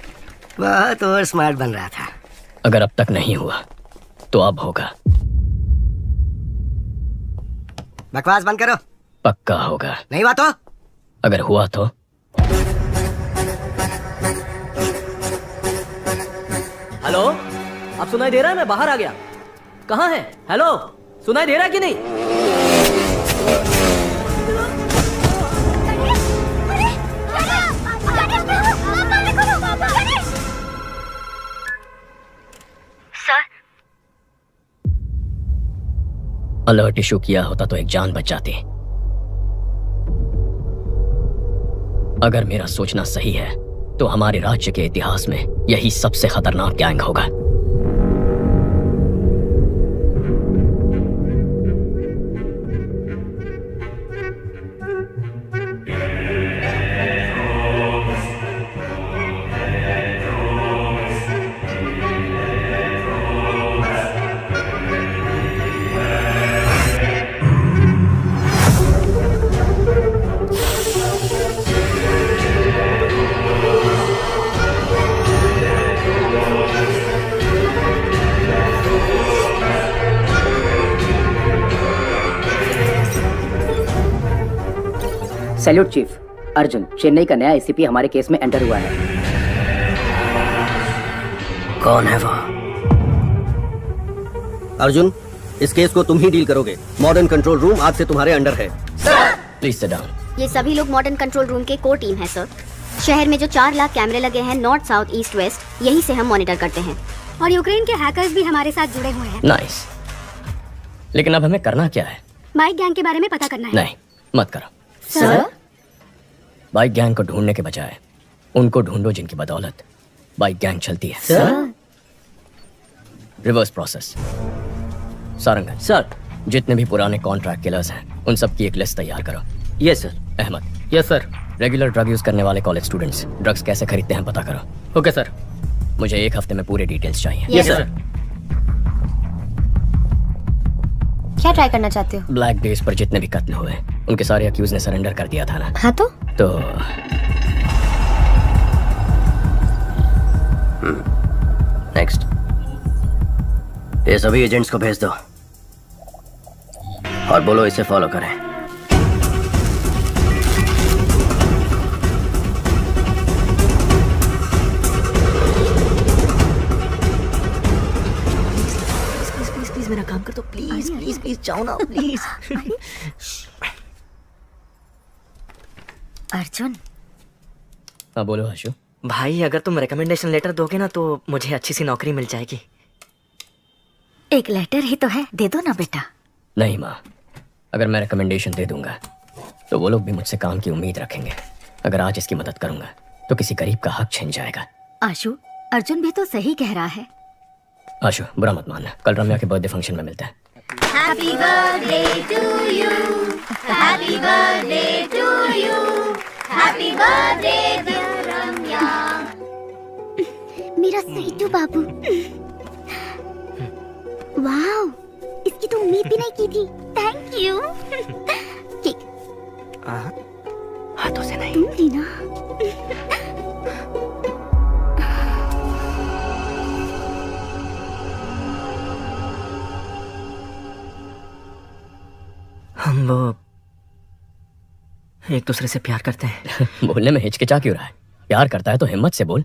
बहुत और स्मार्ट बन रहा था। अगर अब तक नहीं हुआ तो अब होगा। बकवास बंद करो। पक्का होगा। नहीं हुआ तो? अगर हुआ तो? हेलो, अब सुनाई दे रहा है? मैं बाहर आ गया। कहाँ है? हेलो, सुनाई दे रहा है कि नहीं? सर, अलर्ट इशू किया होता तो एक जान बच जाती। अगर मेरा सोचना सही है तो हमारे राज्य के इतिहास में यही सबसे खतरनाक गैंग होगा। Salute chief. अर्जुन, चेन्नई का नया एसीपी हमारे केस में एंटर हुआ है। कौन है वो? अर्जुन, इस केस को तुम ही डील करोगे। मॉडर्न कंट्रोल रूम आज से तुम्हारे अंडर है। Please sit down. ये सभी लोग मॉडर्न कंट्रोल रूम के कोर टीम है सर। शहर में जो 4 लाख कैमरे लगे हैं नॉर्थ, साउथ, ईस्ट, वेस्ट, यही से हम मॉनिटर करते हैं। और यूक्रेन के हैकर्स भी हमारे साथ जुड़े हुए हैं। नाइस। लेकिन अब हमें करना क्या है? बाइक गैंग के बारे में पता करना है। नहीं, मत करो सर। बाइक गैंग को ढूंढने के बजाय उनको ढूंढो जिनकी बदौलत बाइक गैंग चलती है। Sir. Reverse process. Sarangan sir, जितने भी पुराने कॉन्ट्रैक्ट किलर्स हैं उन सब की एक लिस्ट तैयार करो। Yes sir. Ahmed, yes sir. Regular drug use करने वाले कॉलेज स्टूडेंट्स ड्रग्स कैसे खरीदते हैं पता करो। Okay sir. मुझे 1 हफ्ते में पूरे डिटेल्स चाहिए। Yes sir. क्या ट्राई करना चाहते हो? ब्लैक डेज पर जितने भी कत्ल हुए उनके सारे अक्यूज ने सरेंडर कर दिया था ना। हाँ तो नेक्स्ट। ये सभी एजेंट्स को भेज दो और बोलो इसे फॉलो करें। प्लीज मेरा काम कर दो, प्लीज प्लीज प्लीज, जाओ ना प्लीज। अर्जुन। हाँ बोलो आशु। भाई, अगर तुम रिकमेंडेशन लेटर दोगे ना तो मुझे अच्छी सी नौकरी मिल जाएगी। एक लेटर ही तो है, दे दो ना बेटा। नहीं माँ, अगर मैं रिकमेंडेशन दे दूंगा तो वो लोग भी मुझसे काम की उम्मीद रखेंगे। अगर आज इसकी मदद करूंगा तो किसी गरीब का हक छिन जाएगा। आशु, अर्जुन भी तो सही कह रहा है। आशु, बुरा मत मानना, कल रम्या के बर्थडे फंक्शन में मिलते हैं। Happy birthday to you. Happy birthday to you. Happy birthday dear Ramya. मेरा स्वीटू बाबू। वाओ, इसकी तो उम्मीद भी नहीं की थी। Thank you. केक हाथों से नहीं। तुम लीना। हम वो एक दूसरे से प्यार करते हैं। बोलने में हिचकिचा क्यों रहा है? प्यार करता है तो हिम्मत से बोल।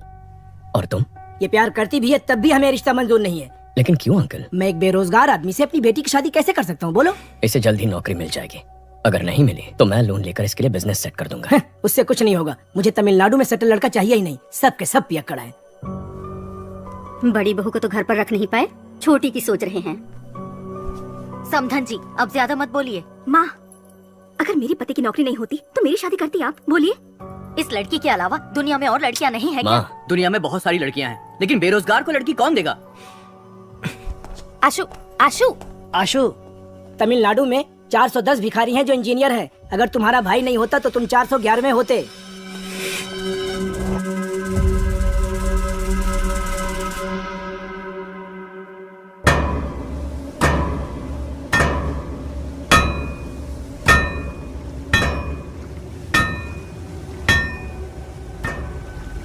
और तुम? ये प्यार करती भी है तब भी हमें रिश्ता मंजूर नहीं है। लेकिन क्यों अंकल? मैं एक बेरोजगार आदमी से अपनी बेटी की शादी कैसे कर सकता हूँ बोलो? इसे जल्द ही नौकरी मिल जाएगी। अगर नहीं मिली तो मैं लोन लेकर इसके लिए बिजनेस सेट कर दूंगा। उससे कुछ नहीं होगा। मुझे तमिलनाडु में सेटल लड़का चाहिए ही नहीं। सब के सब पियक्कड़ है। बड़ी बहू को तो घर पर रख नहीं पाए, छोटी की सोच रहे हैं। समधन जी, अब ज्यादा मत बोलिए। माँ, अगर मेरे पति की नौकरी नहीं होती तो मेरी शादी करती आप? बोलिए। इस लड़की के अलावा दुनिया में और लड़कियां नहीं है क्या? दुनिया में बहुत सारी लड़कियां हैं, लेकिन बेरोजगार को लड़की कौन देगा? आशु, आशु, आशु, तमिलनाडु में 410 भिखारी हैं जो इंजीनियर हैं। अगर तुम्हारा भाई नहीं होता तो तुम 411वें होते।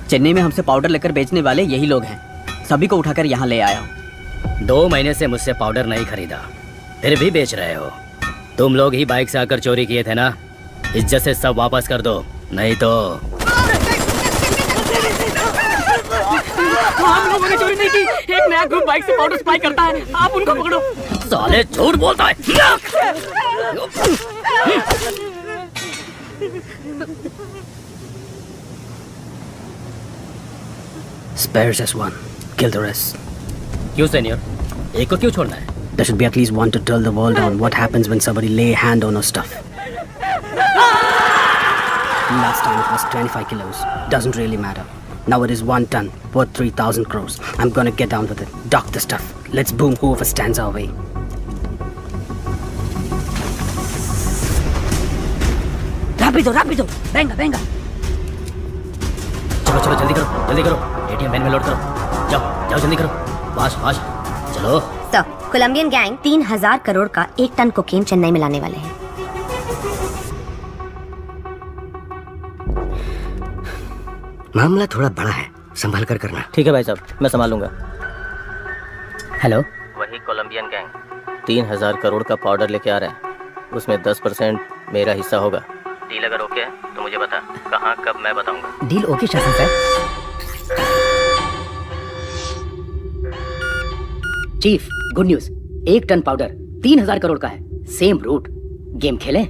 चेन्नई में हमसे पाउडर लेकर बेचने वाले यही लोग हैं। सभी को उठाकर यहाँ ले आया हूँ। 2 महीने से मुझसे पाउडर नहीं खरीदा, फिर भी बेच रहे हो। तुम लोग ही बाइक से आकर चोरी किए थे ना? इज्जत से सब वापस कर दो, नहीं तो। हम लोगों ने चोरी नहीं की। एक नया ग्रुप बाइक से पाउडर सप्लाई करता है, आप उनको पकड़ो। साले झूठ बोलता है। Spare just one. Kill the rest. क्यों सीनियर? एक को क्यों छोड़ना है? There should be at least one to tell the world on what happens when somebody lay hand on our stuff. Last time it was 25 kilos. Doesn't really matter. Now it is 1 ton, worth 3,000 crores. I'm gonna get down with it. Dock the stuff. Let's boom whoever stands our way. Rápido, rápido. Venga, venga. चलो चलो जल्दी करो, जल्दी करो। ATM van में load करो। जाओ जाओ जल्दी करो, फास्ट फास्ट चलो। सर, कोलंबियन गैंग 3000 करोड़ का 1 टन कोकेन चेन्नई में लाने वाले हैं। मामला थोड़ा बड़ा है, संभाल कर करना। ठीक है भाई साहब, मैं संभालूंगा। हेलो, वही कोलंबियन गैंग 3000 करोड़ का पाउडर लेके आ रहा है। उसमें 10% मेरा हिस्सा होगा। डील अगर ओके है तो मुझे बता, कहाँ कब मैं बताऊंगा। Deal okay Shasan sir. Chief, good news. 1 ton powder 3000 crore का है। Same root. गेम खेलें?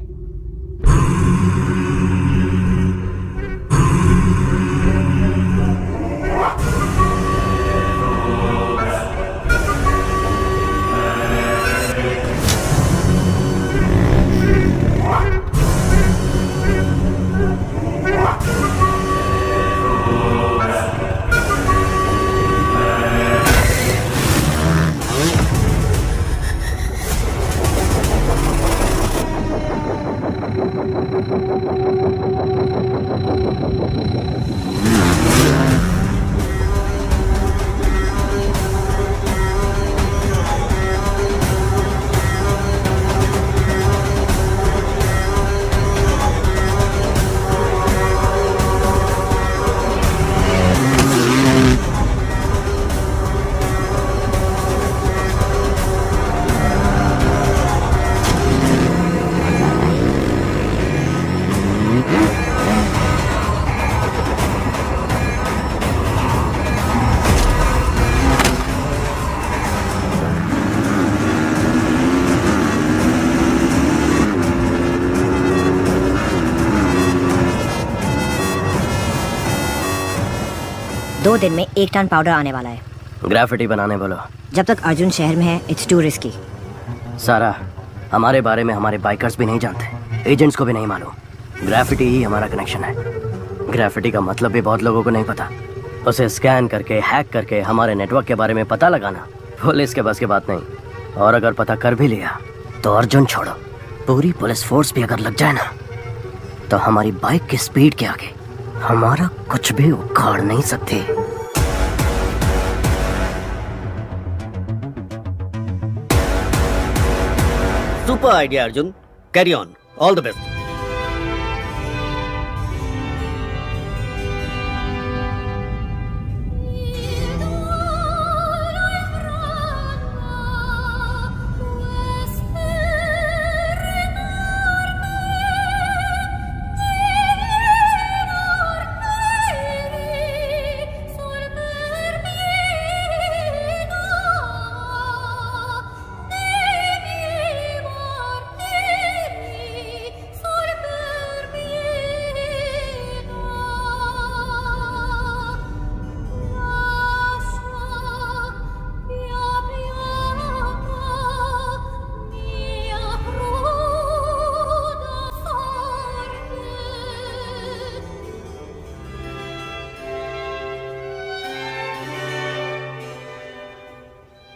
दो दिन में 1 टन पाउडर आने वाला है। ग्राफिटी बनाने बोलो। जब तक अर्जुन शहर में है, इट्स टू रिस्की। सारा, हमारे बारे में हमारे बाइकर्स भी नहीं जानते, एजेंट्स को भी नहीं मालूम। ग्राफिटी ही हमारा कनेक्शन है। ग्राफिटी का मतलब भी बहुत लोगों को नहीं पता। उसे स्कैन करके, हैक करके हमारे नेटवर्क के बारे में पता लगाना पुलिस के बस की बात नहीं। और अगर पता कर भी लिया तो अर्जुन छोड़ो, पूरी पुलिस फोर्स भी अगर लग जाए ना, तो हमारी बाइक की स्पीड के आगे हमारा कुछ भी उखाड़ नहीं सकते। Super idea Arjun, carry on, all the best.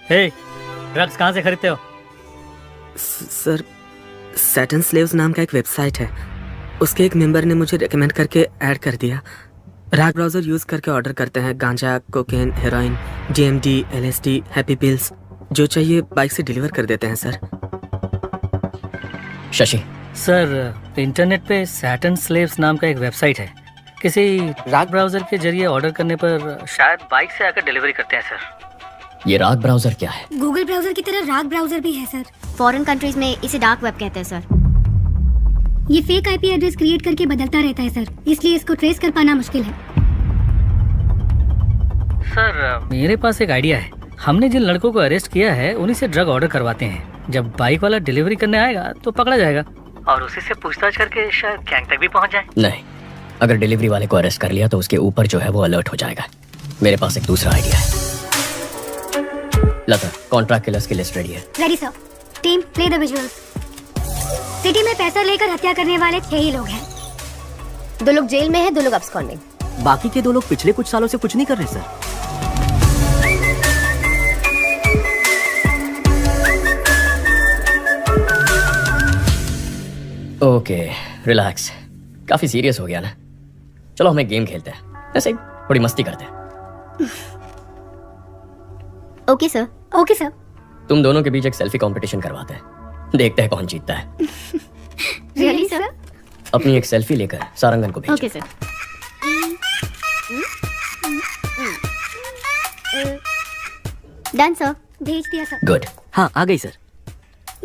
Hey, drugs कहाँ से खरीदते हो? सर, सैटन स्लेव्स नाम का एक वेबसाइट है, उसके एक मेंबर ने मुझे रेकमेंड करके ऐड कर दिया। राग ब्राउजर यूज करके ऑर्डर करते हैं गांजा, cocaine, heroin, DMD, LSD, happy pills, जो चाहिए बाइक से डिलीवर कर देते हैं सर। शशि सर, इंटरनेट पे सैटन स्लेव्स नाम का एक वेबसाइट है, किसी राग ब्राउजर के जरिए ऑर्डर करने पर शायद बाइक से आकर डिलीवरी करते हैं सर। ये राग ब्राउजर क्या है? गूगल ब्राउजर की तरह राग ब्राउजर भी है सर। फॉरेन कंट्रीज में इसे डार्क वेब कहते हैं सर। ये फेक IP एड्रेस क्रिएट करके बदलता रहता है सर, इसलिए इसको ट्रेस कर पाना मुश्किल है। सर, मेरे पास एक आइडिया है। हमने जिन लड़कों को अरेस्ट किया है उन्हीं से ड्रग ऑर्डर करवाते हैं। जब बाइक वाला डिलीवरी करने आएगा तो पकड़ा जाएगा और उसी से पूछताछ करके शायद गैंग तक भी पहुंच जाए। नहीं, अगर डिलीवरी वाले को अरेस्ट कर लिया तो उसके ऊपर जो है वो अलर्ट हो जाएगा। मेरे पास एक दूसरा आइडिया है। लता, कॉन्ट्रैक्ट किलर्स की लिस्ट रेडी है। Ready sir. Team, play the visuals. City में पैसा लेकर हत्या करने वाले 6 ही लोग हैं। 2 लोग जेल में हैं, 2 लोग अब्सकॉन्डिंग। बाकी के 2 लोग पिछले कुछ सालों से कुछ नहीं कर रहे सर। Okay, relax. काफी सीरियस हो गया ना? चलो हम एक गेम खेलते हैं, ऐसे ही थोड़ी मस्ती करते हैं। Okay sir. Okay sir. तुम दोनों के बीच एक सेल्फी कंपटीशन करवाते हैं, देखते हैं कौन जीतता है। Really sir? अपनी एक सेल्फी लेकर सारंगन को भेजो। Okay sir. Done sir. भेज दिया सर। गुड। हाँ, आ गई सर।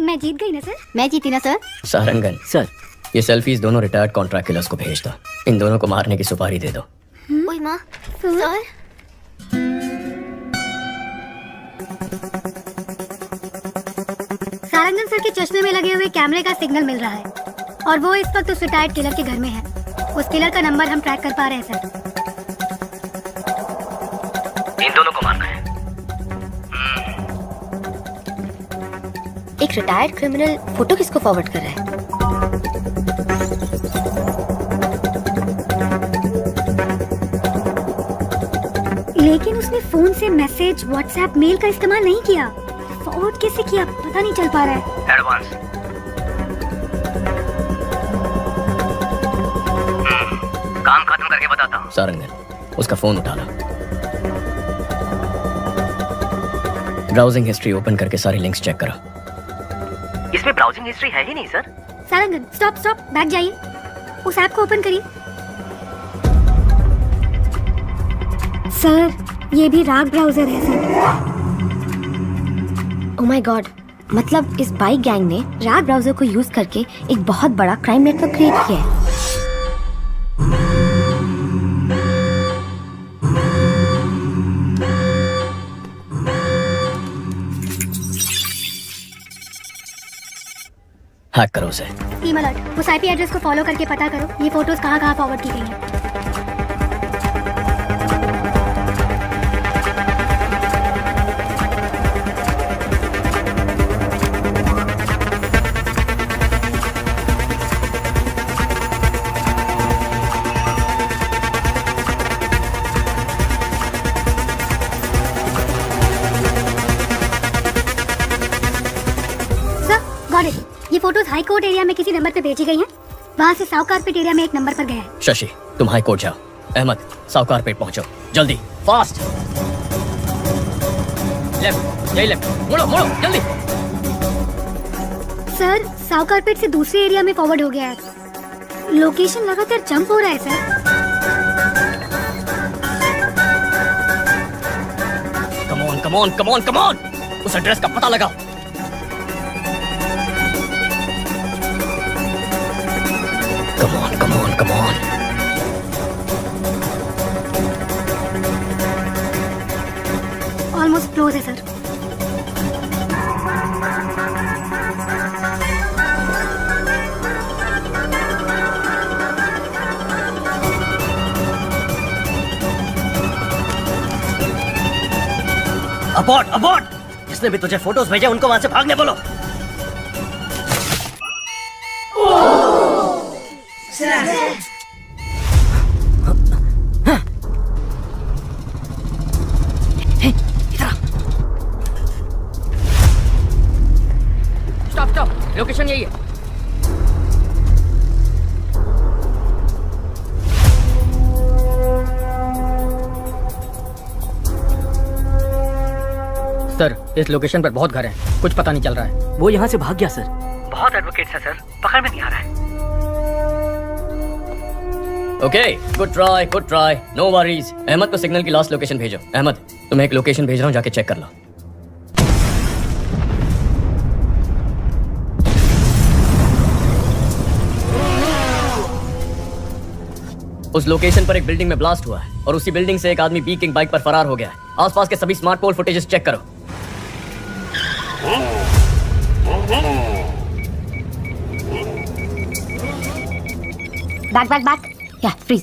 मैं जीत गई ना सर? मैं जीती ना सर? सारंगन सर, ये सेल्फीज दोनों रिटायर्ड कॉन्ट्रैक्ट किलर्स को भेज दो। इन दोनों को मारने की सुपारी दे दो। ओए माँ, सर। सारंगन सर के चश्मे में लगे हुए कैमरे का सिग्नल मिल रहा है और वो इस वक्त उस रिटायर्ड किलर के घर में है। उस किलर का नंबर हम ट्रैक कर पा रहे हैं सर। इन दोनों को मारना है। एक रिटायर्ड क्रिमिनल फोटो किसको फॉरवर्ड कर रहा है? लेकिन उसने फोन से मैसेज, व्हाट्सएप, मेल का इस्तेमाल नहीं किया। फॉरवर्ड कैसे किया पता नहीं चल पा रहा है। एडवांस। काम खत्म करके बताता हूँ। सारंगन, उसका फोन उठा लो। ब्राउजिंग हिस्ट्री ओपन करके सारी लिंक्स चेक करो। इसमें ब्राउजिंग हिस्ट्री है ही नहीं sir. Sarangan, stop stop, back जाइए। उस ऐप को ओपन करिए। सर, ये भी राग ब्राउजर है सर। ओह माय गॉड, मतलब इस बाइक गैंग ने राग ब्राउजर को यूज करके एक बहुत बड़ा क्राइम नेटवर्क क्रिएट किया है। हैक करो उसे। टीम अलर्ट, उस IP एड्रेस को फॉलो करके पता करो ये फोटोज कहाँ फॉरवर्ड की गई हैं। ये फोटोज हाई कोर्ट एरिया में किसी नंबर पे भेजी गई हैं। वहाँ से साउथ कारपेट एरिया में एक नंबर पर गया है। शशि, तुम हाई कोर्ट जाओ। अहमद, साउथ कारपेट पहुंचो, जल्दी, फास्ट। लेफ्ट, यही लेफ्ट, मुड़ो मुड़ो, जल्दी। सर, साउथ कारपेट से दूसरे एरिया में फॉरवर्ड हो गया है। लोकेशन लगातार जंप हो रहा है sir. Come on, come on, come on, come on, उस एड्रेस का पता लगाओ। Come on, come on, come on. Almost close है सर। Abort, abort! जिसने भी तुझे फोटोज भेजे उनको वहां से भागने बोलो। सर इस लोकेशन पर बहुत घर हैं, कुछ पता नहीं चल रहा है। वो यहाँ से भाग गया सर। बहुत एडवोकेट्स है सर, पकड़ में नहीं आ रहा है। Okay, good try, no worries. Ahmed को सिग्नल की लास्ट लोकेशन भेजो। अहमद, तुम्हें एक लोकेशन भेज रहा हूँ, जाके चेक कर लो। उस लोकेशन पर एक बिल्डिंग में ब्लास्ट हुआ है और उसी बिल्डिंग से एक आदमी बी किंग बाइक पर फरार हो गया है। आसपास के सभी स्मार्ट पोल फुटेजेस चेक करो। बैक या फ्रीज।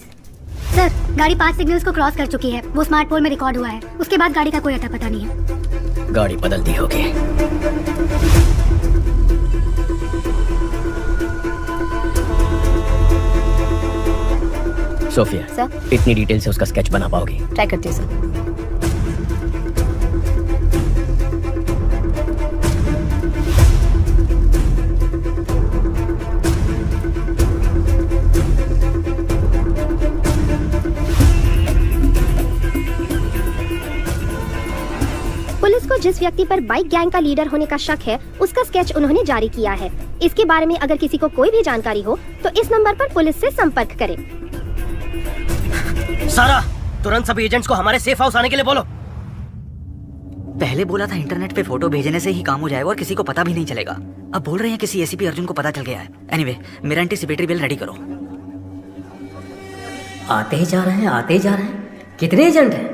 सर, गाड़ी 5 सिग्नल्स को क्रॉस कर चुकी है। वो स्मार्ट पोल में रिकॉर्ड हुआ है। उसके बाद गाड़ी का कोई अता पता नहीं है। गाड़ी बदल दी होगी। सोफिया सर, इतनी डिटेल से उसका स्केच बना पाओगी? ट्राई करती हूँ सर। पुलिस को जिस व्यक्ति पर बाइक गैंग का लीडर होने का शक है, उसका स्केच उन्होंने जारी किया है। इसके बारे में अगर किसी को कोई भी जानकारी हो तो इस नंबर पर पुलिस से संपर्क करें। सारा, तुरंत सभी एजेंट्स को हमारे सेफ हाउस आने के लिए बोलो। पहले बोला था इंटरनेट पे फोटो भेजने से ही काम हो जाएगा और किसी को पता भी नहीं चलेगा। अब बोल रहे हैं किसी एसीपी अर्जुन को पता चल गया है। एनीवे, मेरा एंटीसिपेटरी बिल रेडी करो। आते ही जा रहे हैं। कितने एजेंट हैं?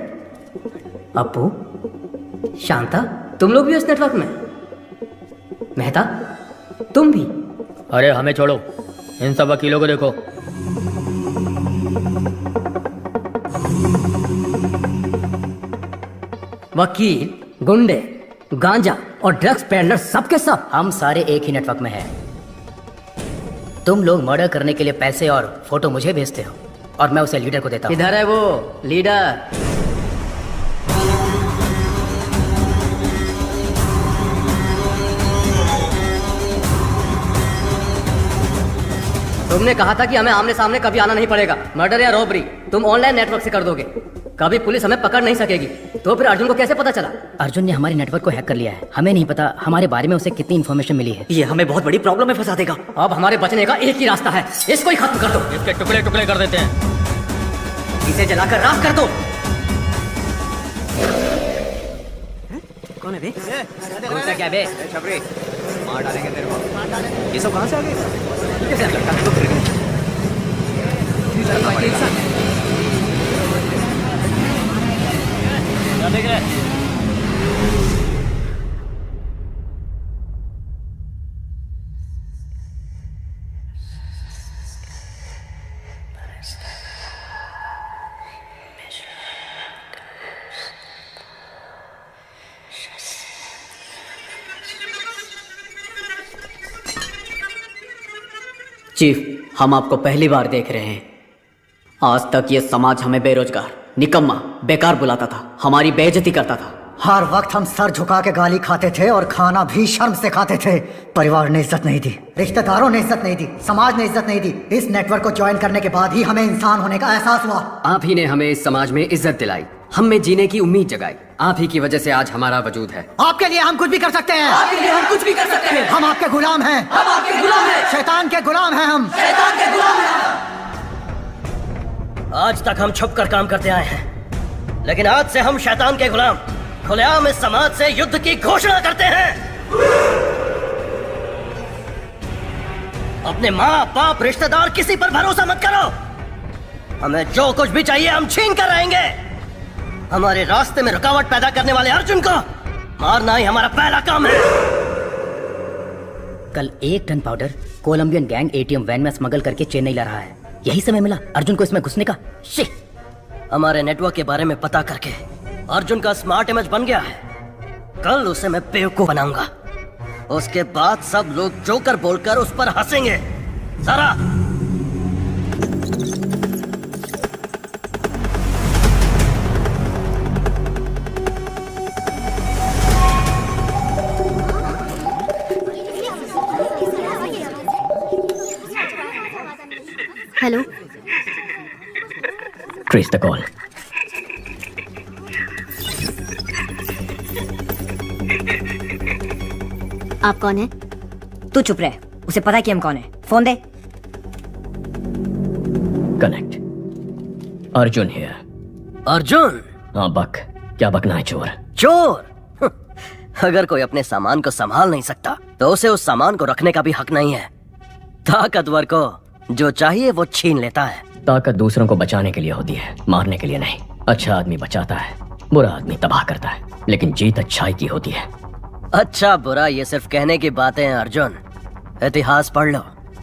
अपू, शांता, तुम लोग भी उस नेटवर्क में? मेहता, तुम भी? अरे हमें छोड़ो, इन सब वकीलों को देखो। वकील, गुंडे, गांजा और ड्रग्स पेडलर सब के सब हम सारे एक ही नेटवर्क में हैं। तुम लोग मर्डर करने के लिए पैसे और फोटो मुझे भेजते हो और मैं उसे लीडर को देता हूँ। इधर है वो लीडर। तुमने कहा था कि हमें आमने सामने कभी आना नहीं पड़ेगा। मर्डर या रॉबरी तुम ऑनलाइन नेटवर्क से कर दोगे। कभी पुलिस हमें पकड़ नहीं सकेगी। तो फिर अर्जुन को कैसे पता चला? अर्जुन ने हमारे नेटवर्क को हैक कर लिया है। हमें नहीं पता हमारे बारे में उसे कितनी इन्फॉर्मेशन मिली है। ये हमें बहुत बड़ी प्रॉब्लम में फंसा देगा। अब हमारे बचने का एक ही रास्ता है, इसको ही खत्म कर दो। इसके टुकड़े टुकड़े कर देते हैं। इसे जलाकर राख कर दो। कौन है बे? क्या बे? छपरी, मार डालेंगे तेरे को। ये सब कहाँ से आ गए? चीफ, हम आपको पहली बार देख रहे हैं। आज तक ये समाज हमें बेरोजगार, निकम्मा, बेकार बुलाता था, हमारी बेइज्जती करता था। हर वक्त हम सर झुका के गाली खाते थे और खाना भी शर्म से खाते थे। परिवार ने इज्जत नहीं दी, रिश्तेदारों ने इज्जत नहीं दी, समाज ने इज्जत नहीं दी। इस नेटवर्क को ज्वाइन करने के बाद ही हमें इंसान होने का एहसास हुआ। आप ही ने हमें इस समाज में इज्जत दिलाई, हम में जीने की उम्मीद जगाई। आप ही की वजह से आज हमारा वजूद है। आपके लिए हम कुछ भी कर सकते हैं। आपके लिए हम कुछ भी कर सकते हैं। हम आपके गुलाम हैं। हम आपके गुलाम हैं। शैतान के गुलाम हैं हम। शैतान के गुलाम हैं। आज तक हम छुप कर काम करते आए हैं, लेकिन आज से हम शैतान के गुलाम खुलेआम इस समाज से युद्ध की घोषणा करते हैं। अपने माँ बाप रिश्तेदार किसी पर भरोसा मत करो। हमें जो कुछ भी चाहिए हम छीन कर रहेंगे। हमारे रास्ते में रुकावट पैदा करने वाले अर्जुन को मारना ही हमारा पहला काम है। कल 1 ton powder Colombian gang ATM van में स्मगल करके चेन्नई ला रहा है। यही समय मिला अर्जुन को इसमें घुसने का। हमारे नेटवर्क के बारे में पता करके अर्जुन का स्मार्ट इमेज बन गया है। कल उसे मैं बेवकूफ बनाऊंगा। उसके बाद सब लोग जोकर बोलकर उस पर हंसेंगे। सारा, हेलो, ट्रेस द कॉल। आप कौन है? तू चुप रहे, उसे पता है कि हम कौन है। Phone they. Connect. Arjun here. Arjun? हाँ बक, क्या बकना है चोर? चोर? अगर कोई अपने सामान को संभाल नहीं सकता तो उसे उस सामान को रखने का भी हक नहीं है। ताकतवर को जो चाहिए वो छीन लेता है। ताकत दूसरों को बचाने के लिए होती है, मारने के लिए नहीं। अच्छा आदमी बचाता है, बुरा आदमी तबाह करता है, लेकिन जीत अच्छाई की होती है। अच्छा बुरा ये सिर्फ कहने की बातें हैं अर्जुन, इतिहास पढ़ लो।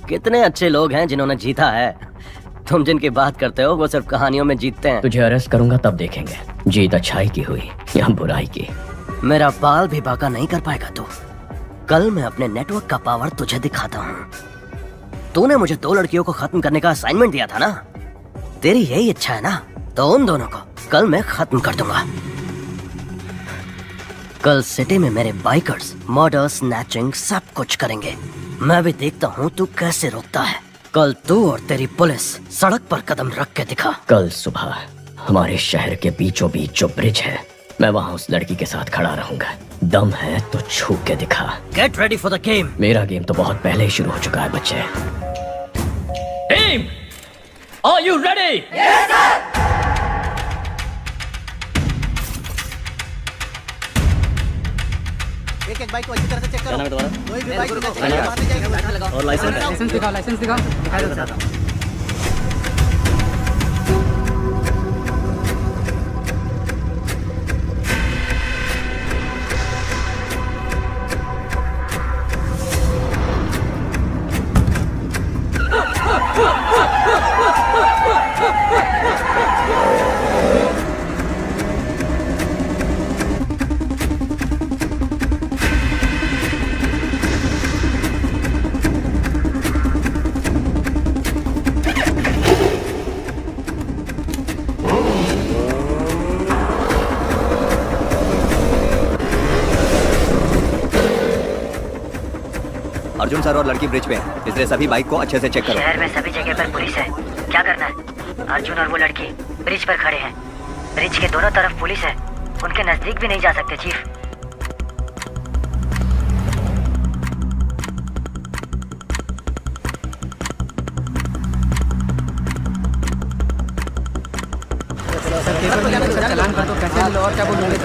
कितने अच्छे लोग हैं जिन्होंने जीता है। तुम जिनकी बात करते हो वो सिर्फ कहानियों में जीतते हैं। तुझे अरेस्ट करूंगा तब देखेंगे जीत अच्छाई की हुई या बुराई की। मेरा बाल भी बाका नहीं कर पाएगा तू। कल मैं अपने नेटवर्क का पावर तुझे दिखाता हूँ। तूने मुझे 2 लड़कियों को खत्म करने का असाइनमेंट दिया था ना, तेरी यही इच्छा है ना, तो उन दोनों को कल मैं खत्म कर दूंगा। कल सिटी में मेरे बाइकर्स मर्डर, स्नैचिंग सब कुछ करेंगे। मैं भी देखता हूँ तू कैसे रोकता है। कल तू और तेरी पुलिस सड़क पर कदम रख के दिखा। कल सुबह हमारे शहर के बीचों बीच जो ब्रिज है, मैं वहाँ उस लड़की के साथ खड़ा रहूंगा। दम है तो छू के दिखा। Get ready for the game. मेरा गेम तो बहुत पहले ही शुरू हो चुका है बच्चे। Team, are you ready? Yes sir. एक बाइक को अच्छी तरह से चेक करो। कोई भी बाइक को और लाइसेंस दिखाओ, लाइसेंस दिखाओ। दिखा दो। अर्जुन सर और लड़की ब्रिज पे हैं, इसलिए सभी बाइक को अच्छे से चेक करो। शहर में सभी जगह पर पुलिस है, क्या करना है? अर्जुन और वो लड़की ब्रिज पर खड़े हैं। ब्रिज के दोनों तरफ पुलिस है, उनके नजदीक भी नहीं जा सकते चीफ। चलान कर दो, पैसे लो और क्या बोलूंगे।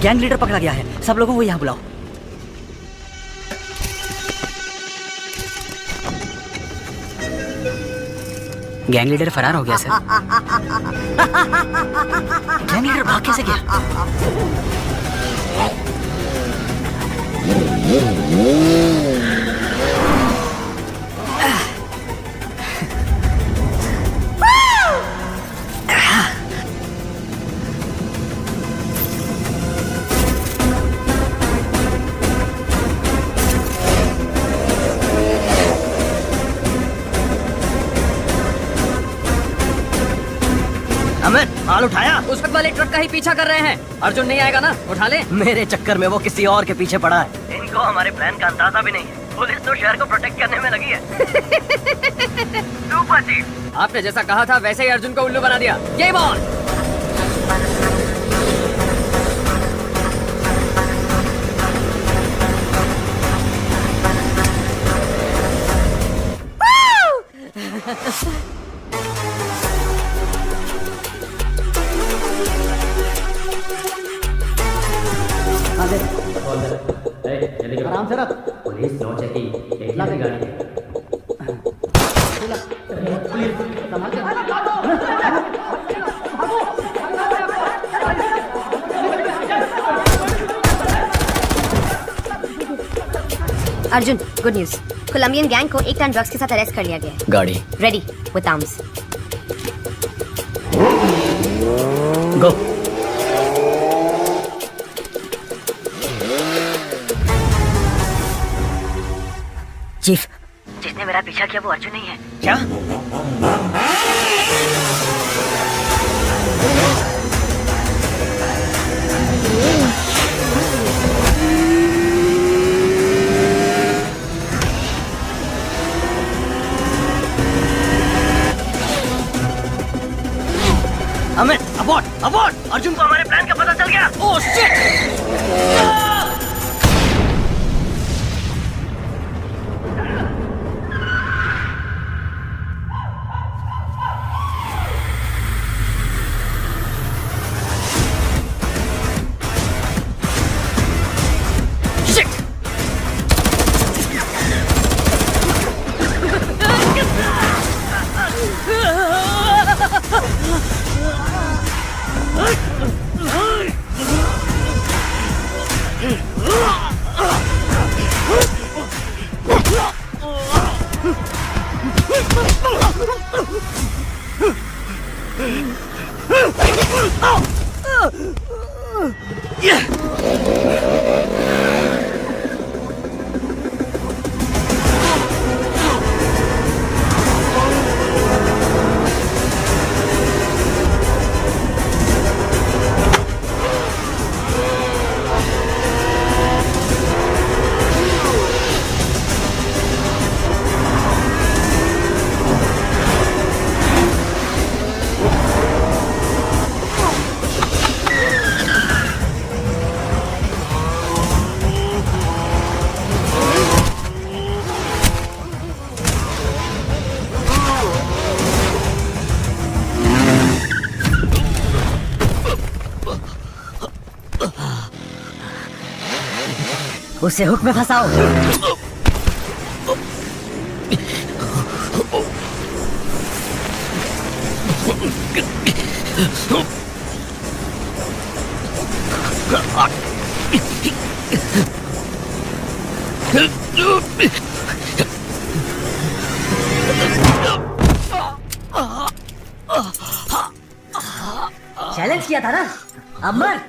गैंग लीडर पकड़ा गया है, सब लोगों को यहाँ बुलाओ। गैंग लीडर फरार हो गया सर। गैंग लीडर भाग कैसे गया? माल उठाया? उस वक्त वाले ट्रक का ही पीछा कर रहे हैं। अर्जुन नहीं आएगा ना, उठा ले। मेरे चक्कर में वो किसी और के पीछे पड़ा है। इनको हमारे प्लान का अंदाजा भी नहीं है। पुलिस तो शहर को प्रोटेक्ट करने में लगी है। सुपर चीफ, आपने जैसा कहा था वैसे ही अर्जुन को उल्लू बना दिया। Game on. आराम से रख। पुलिस नो चेकिंग एक ही गाड़ी है। Arjun, good news. Colombian gang को 1 टन ड्रग्स के साथ अरेस्ट कर लिया गया है। गाड़ी ready with arms. Go. Chief, जिसने मेरा पीछा किया वो अर्जुन नहीं है। क्या? अमित, अबॉर्ड, अबॉर्ड! अर्जुन को हमारे प्लान का पता चल गया। Oh shit! उसे हुक में फंसाओ। चैलेंज किया था ना, अब मर।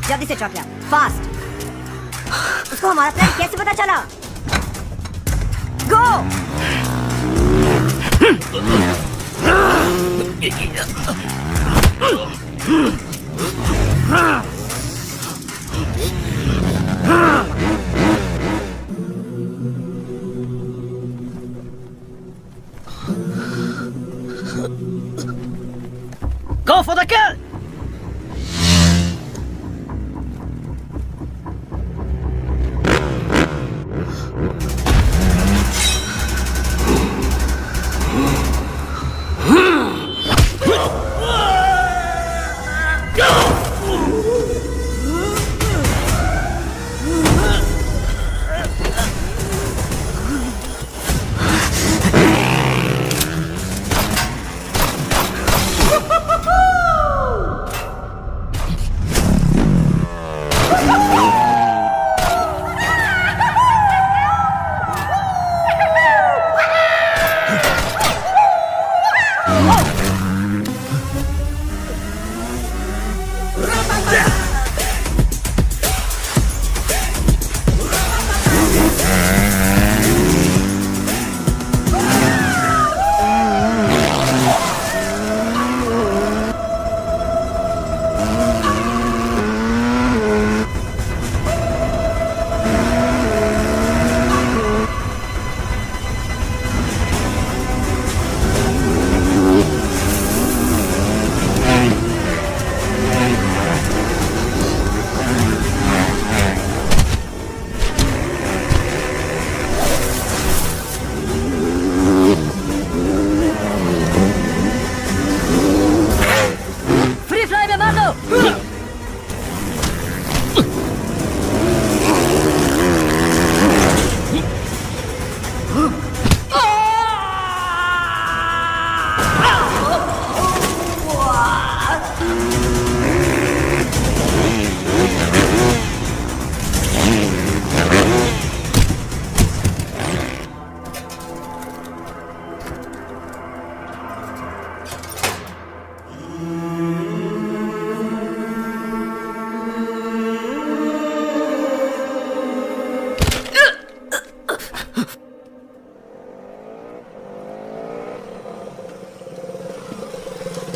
जल्दी से चौकिया, फास्ट। उसको हमारा प्लान कैसे पता चला? गो! Go for the kill!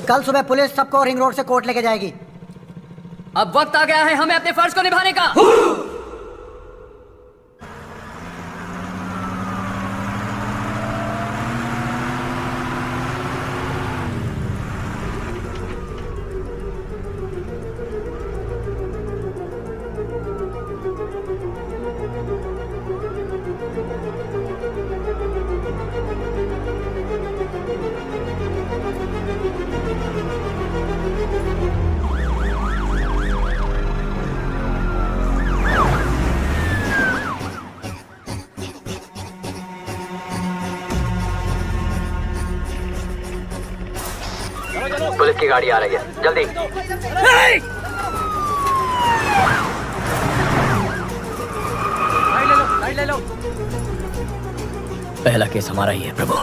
कल सुबह पुलिस सबको रिंग रोड से कोर्ट लेके जाएगी। अब वक्त आ गया है हमें अपने फर्ज को निभाने का। पुलिस की गाड़ी आ रही है, जल्दी। ले लो। पहला केस हमारा ही है प्रभु।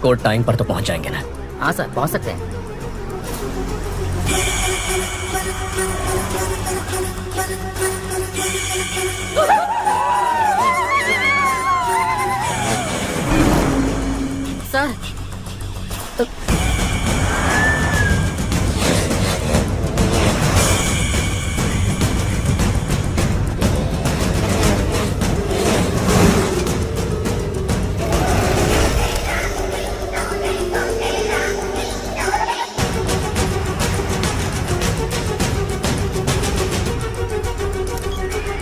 कोर्ट टाइम पर तो पहुंच जाएंगे ना? हाँ सर, पहुंच सकते हैं। सर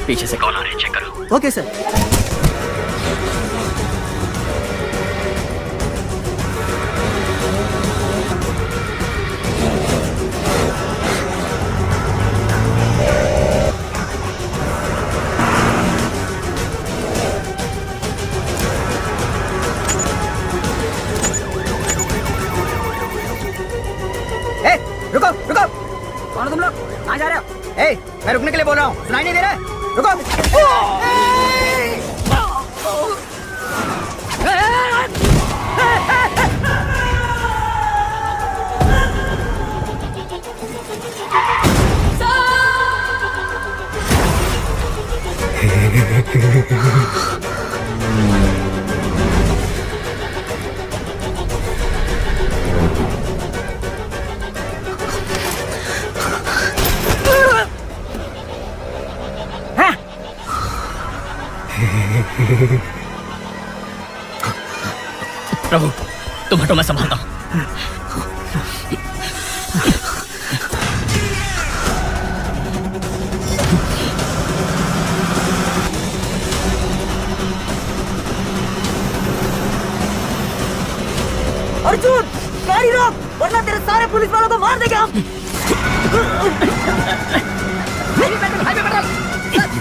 पीछे से कॉल आ रहे हैं, चेक करो। Okay sir. रुको रुको, कौन हो तुम लोग? कहाँ जा रहे हो? मैं रुकने के लिए बोल रहा हूँ, सुनाई नहीं दे रहा है? रुको। प्रभु तुम हटो, मैं संभालता हूँ। अर्जुन, गाड़ी रोक, वरना तेरे सारे पुलिस वालों को मार देंगे हम।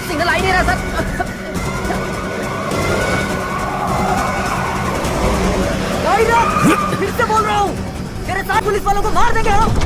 सिग्नल आ ही नहीं रहा सर। गाड़ी रोक, फिर से बोल रहा हूँ, तेरे सारे पुलिस वालों को मार देंगे हम।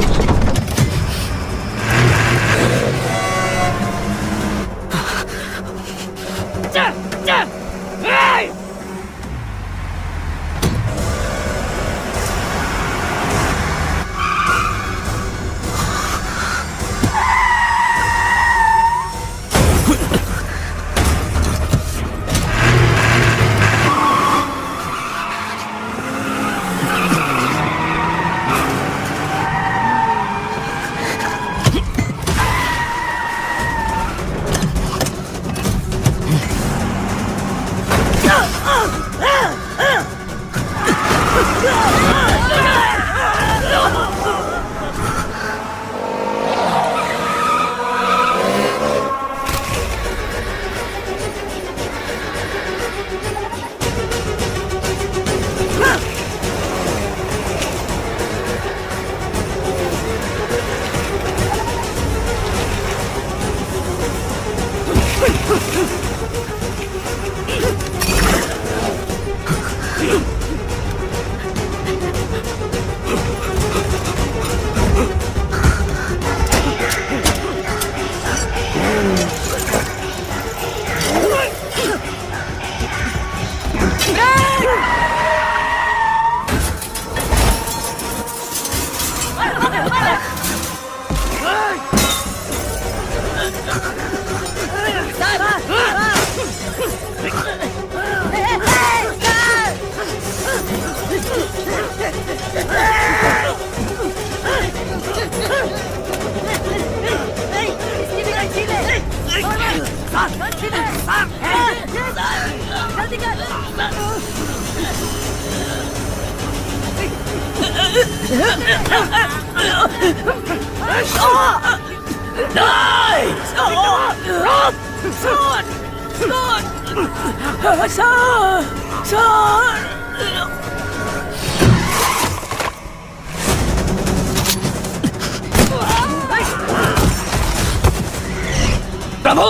प्रभु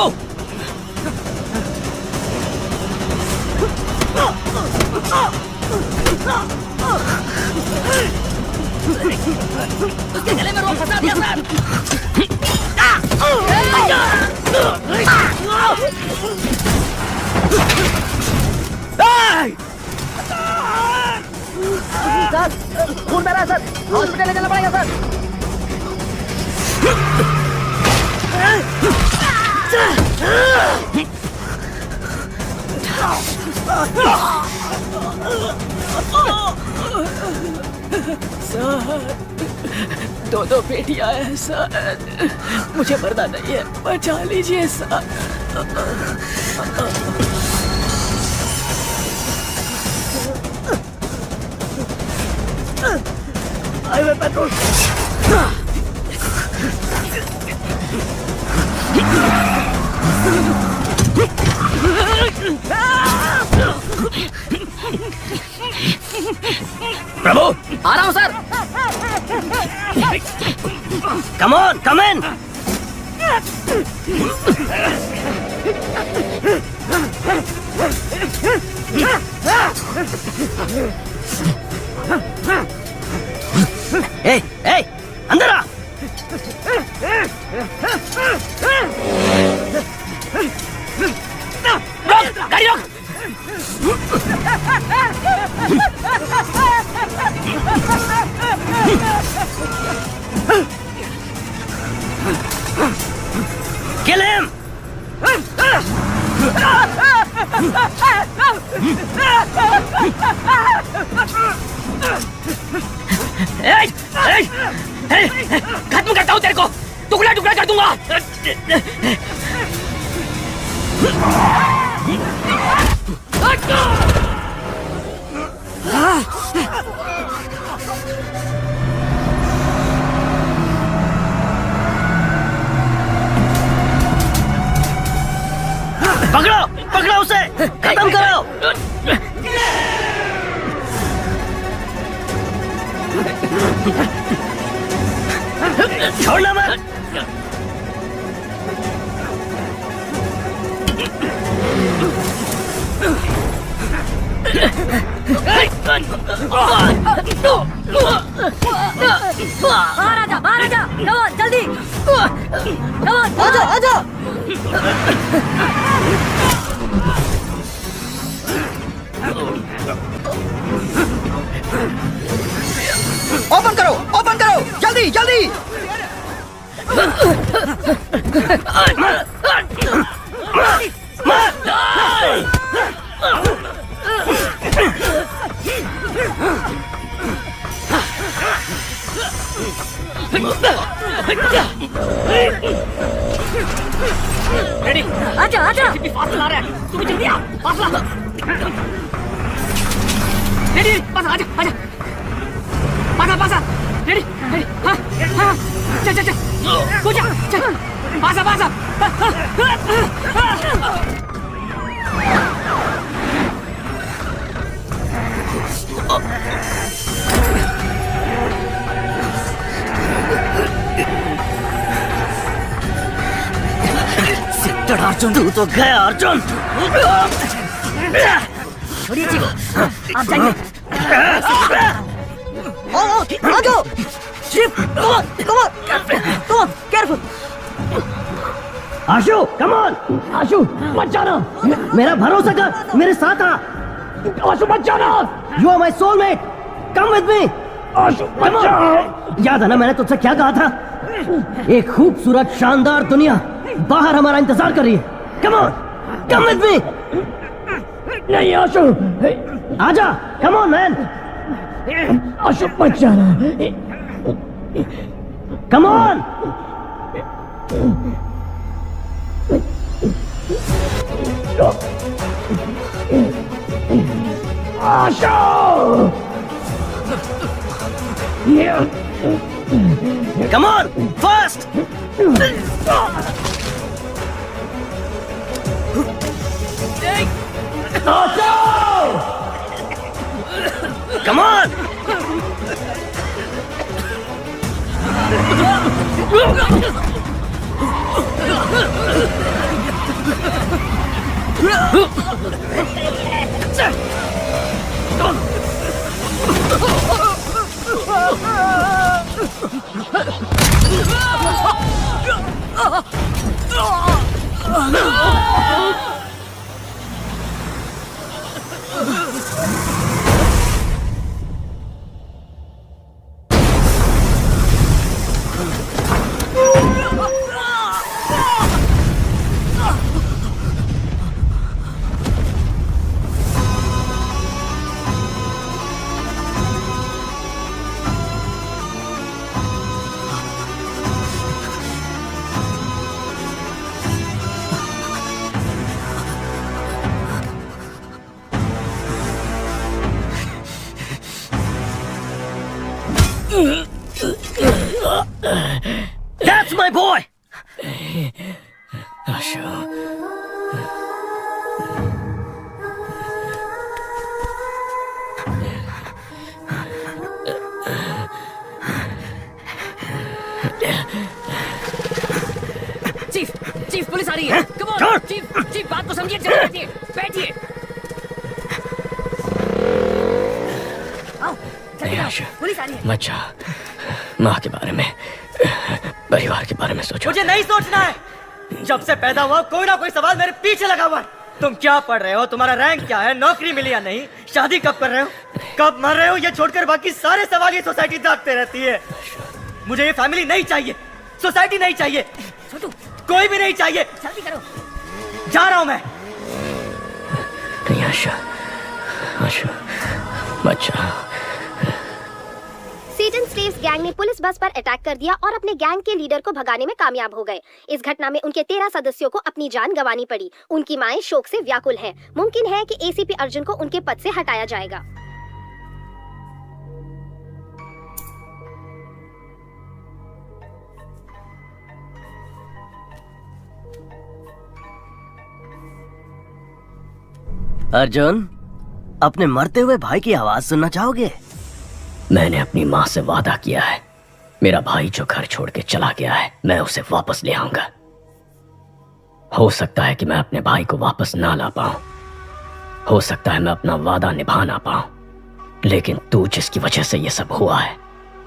उसके गले में रोक फंसा दिया सर खून बह रहा है सर, हॉस्पिटल ले जाना पड़ेगा सर। सर दो बेटियां हैं सर, मुझे मरना नहीं है, बचा लीजिए सर। हाईवे पेट्रोल प्रभु आ रहा हूं सर। कम ऑन कम इन। ए अंदर आ। रोक गाड़ी रोक। Kill him! खत्म करता हूँ तेरे को, टुकड़ा टुकड़ा कर दूंगा। पकड़ो पकड़ो उसे, खत्म करो। छोड़ना मत। बाहर आजा, कमोन जल्दी, कमोन आजा। ओपन करो जल्दी जल्दी। रेडी आजा। फासला आ रहा है, तू भी जल्दी आ, फासला। रेडी पास आजा पासा रेडी हाँ चल कूद जा चल पासा अर्जुन तू तो गया अर्जुन। छोड़िए जी को, आप जाइए। आ जाओ Shiv, come on, careful। Ashu come on, Ashu मत जाना, मेरा भरोसा कर, मेरे साथ आ। आशु मत जाना, you are my soulmate, come with me. Ashu मत जाना। याद है ना मैंने तुझसे क्या कहा था? एक खूबसूरत शानदार दुनिया बाहर हमारा इंतजार कर रही है। Come on, come with me. नहीं आशु, आजा, कम ऑन मैन। आशु मत जाना, come on. Ashu Come on, fast! Come on! That's my boy! Chief police आ रही है। कम ऑन चीफ बात को समझिए, चलिए बैठिए बैठिए। आओ जल्दी आओ, पुलिस आ रही है। बच्चा, माँ के बारे में, परिवार के बारे में सोचो। मुझे नहीं सोचना है। जब से पैदा हुआ कोई ना कोई सवाल मेरे पीछे लगा हुआ है। तुम क्या पढ़ रहे हो, तुम्हारा रैंक क्या है, नौकरी मिली या नहीं, शादी कब कर रहे हो, कब मर रहे हो, ये छोड़कर बाकी सारे सवाल ये सोसाइटी दागते रहती है। मुझे ये फैमिली नहीं चाहिए, सोसाइटी नहीं चाहिए, कोई भी नहीं चाहिए। जल्दी करो, जा रहा हूं मैं। नहीं आशा, बच्चा। सेटन स्लेव्स गैंग ने पुलिस बस पर अटैक कर दिया और अपने गैंग के लीडर को भगाने में कामयाब हो गए। इस घटना में उनके 13 सदस्यों को अपनी जान गंवानी पड़ी। उनकी माएं शोक से व्याकुल हैं। मुमकिन है कि एसीपी अर्जुन को उनके पद से हटाया जाएगा। अर्जुन, अपने मरते हुए भाई की आवाज सुनना चाहोगे? मैंने अपनी माँ से वादा किया है, मेरा भाई जो घर छोड़ के चला गया है, मैं उसे वापस ले आऊंगा। हो सकता है कि मैं अपने भाई को वापस ना ला पाऊं, हो सकता है मैं अपना वादा निभा ना पाऊं, लेकिन तू जिसकी वजह से ये सब हुआ है,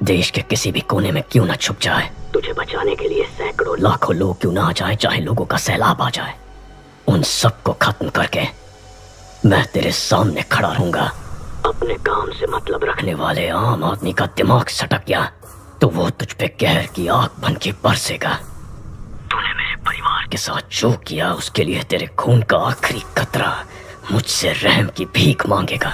देश के किसी भी कोने में क्यों ना छुप जाए, तुझे बचाने के लिए सैकड़ों लाखों लोग क्यों ना आ जाए, चाहे लोगों का सैलाब आ जाए, उन सबको खत्म करके मैं तेरे सामने खड़ा रहूंगा। अपने काम से मतलब रखने वाले आम आदमी का दिमाग सटक गया तो वो तुझ पे कहर की आग बन के बरसेगा। तूने मेरे परिवार के साथ जो किया उसके लिए तेरे खून का आखिरी कतरा मुझसे रहम की भीख मांगेगा।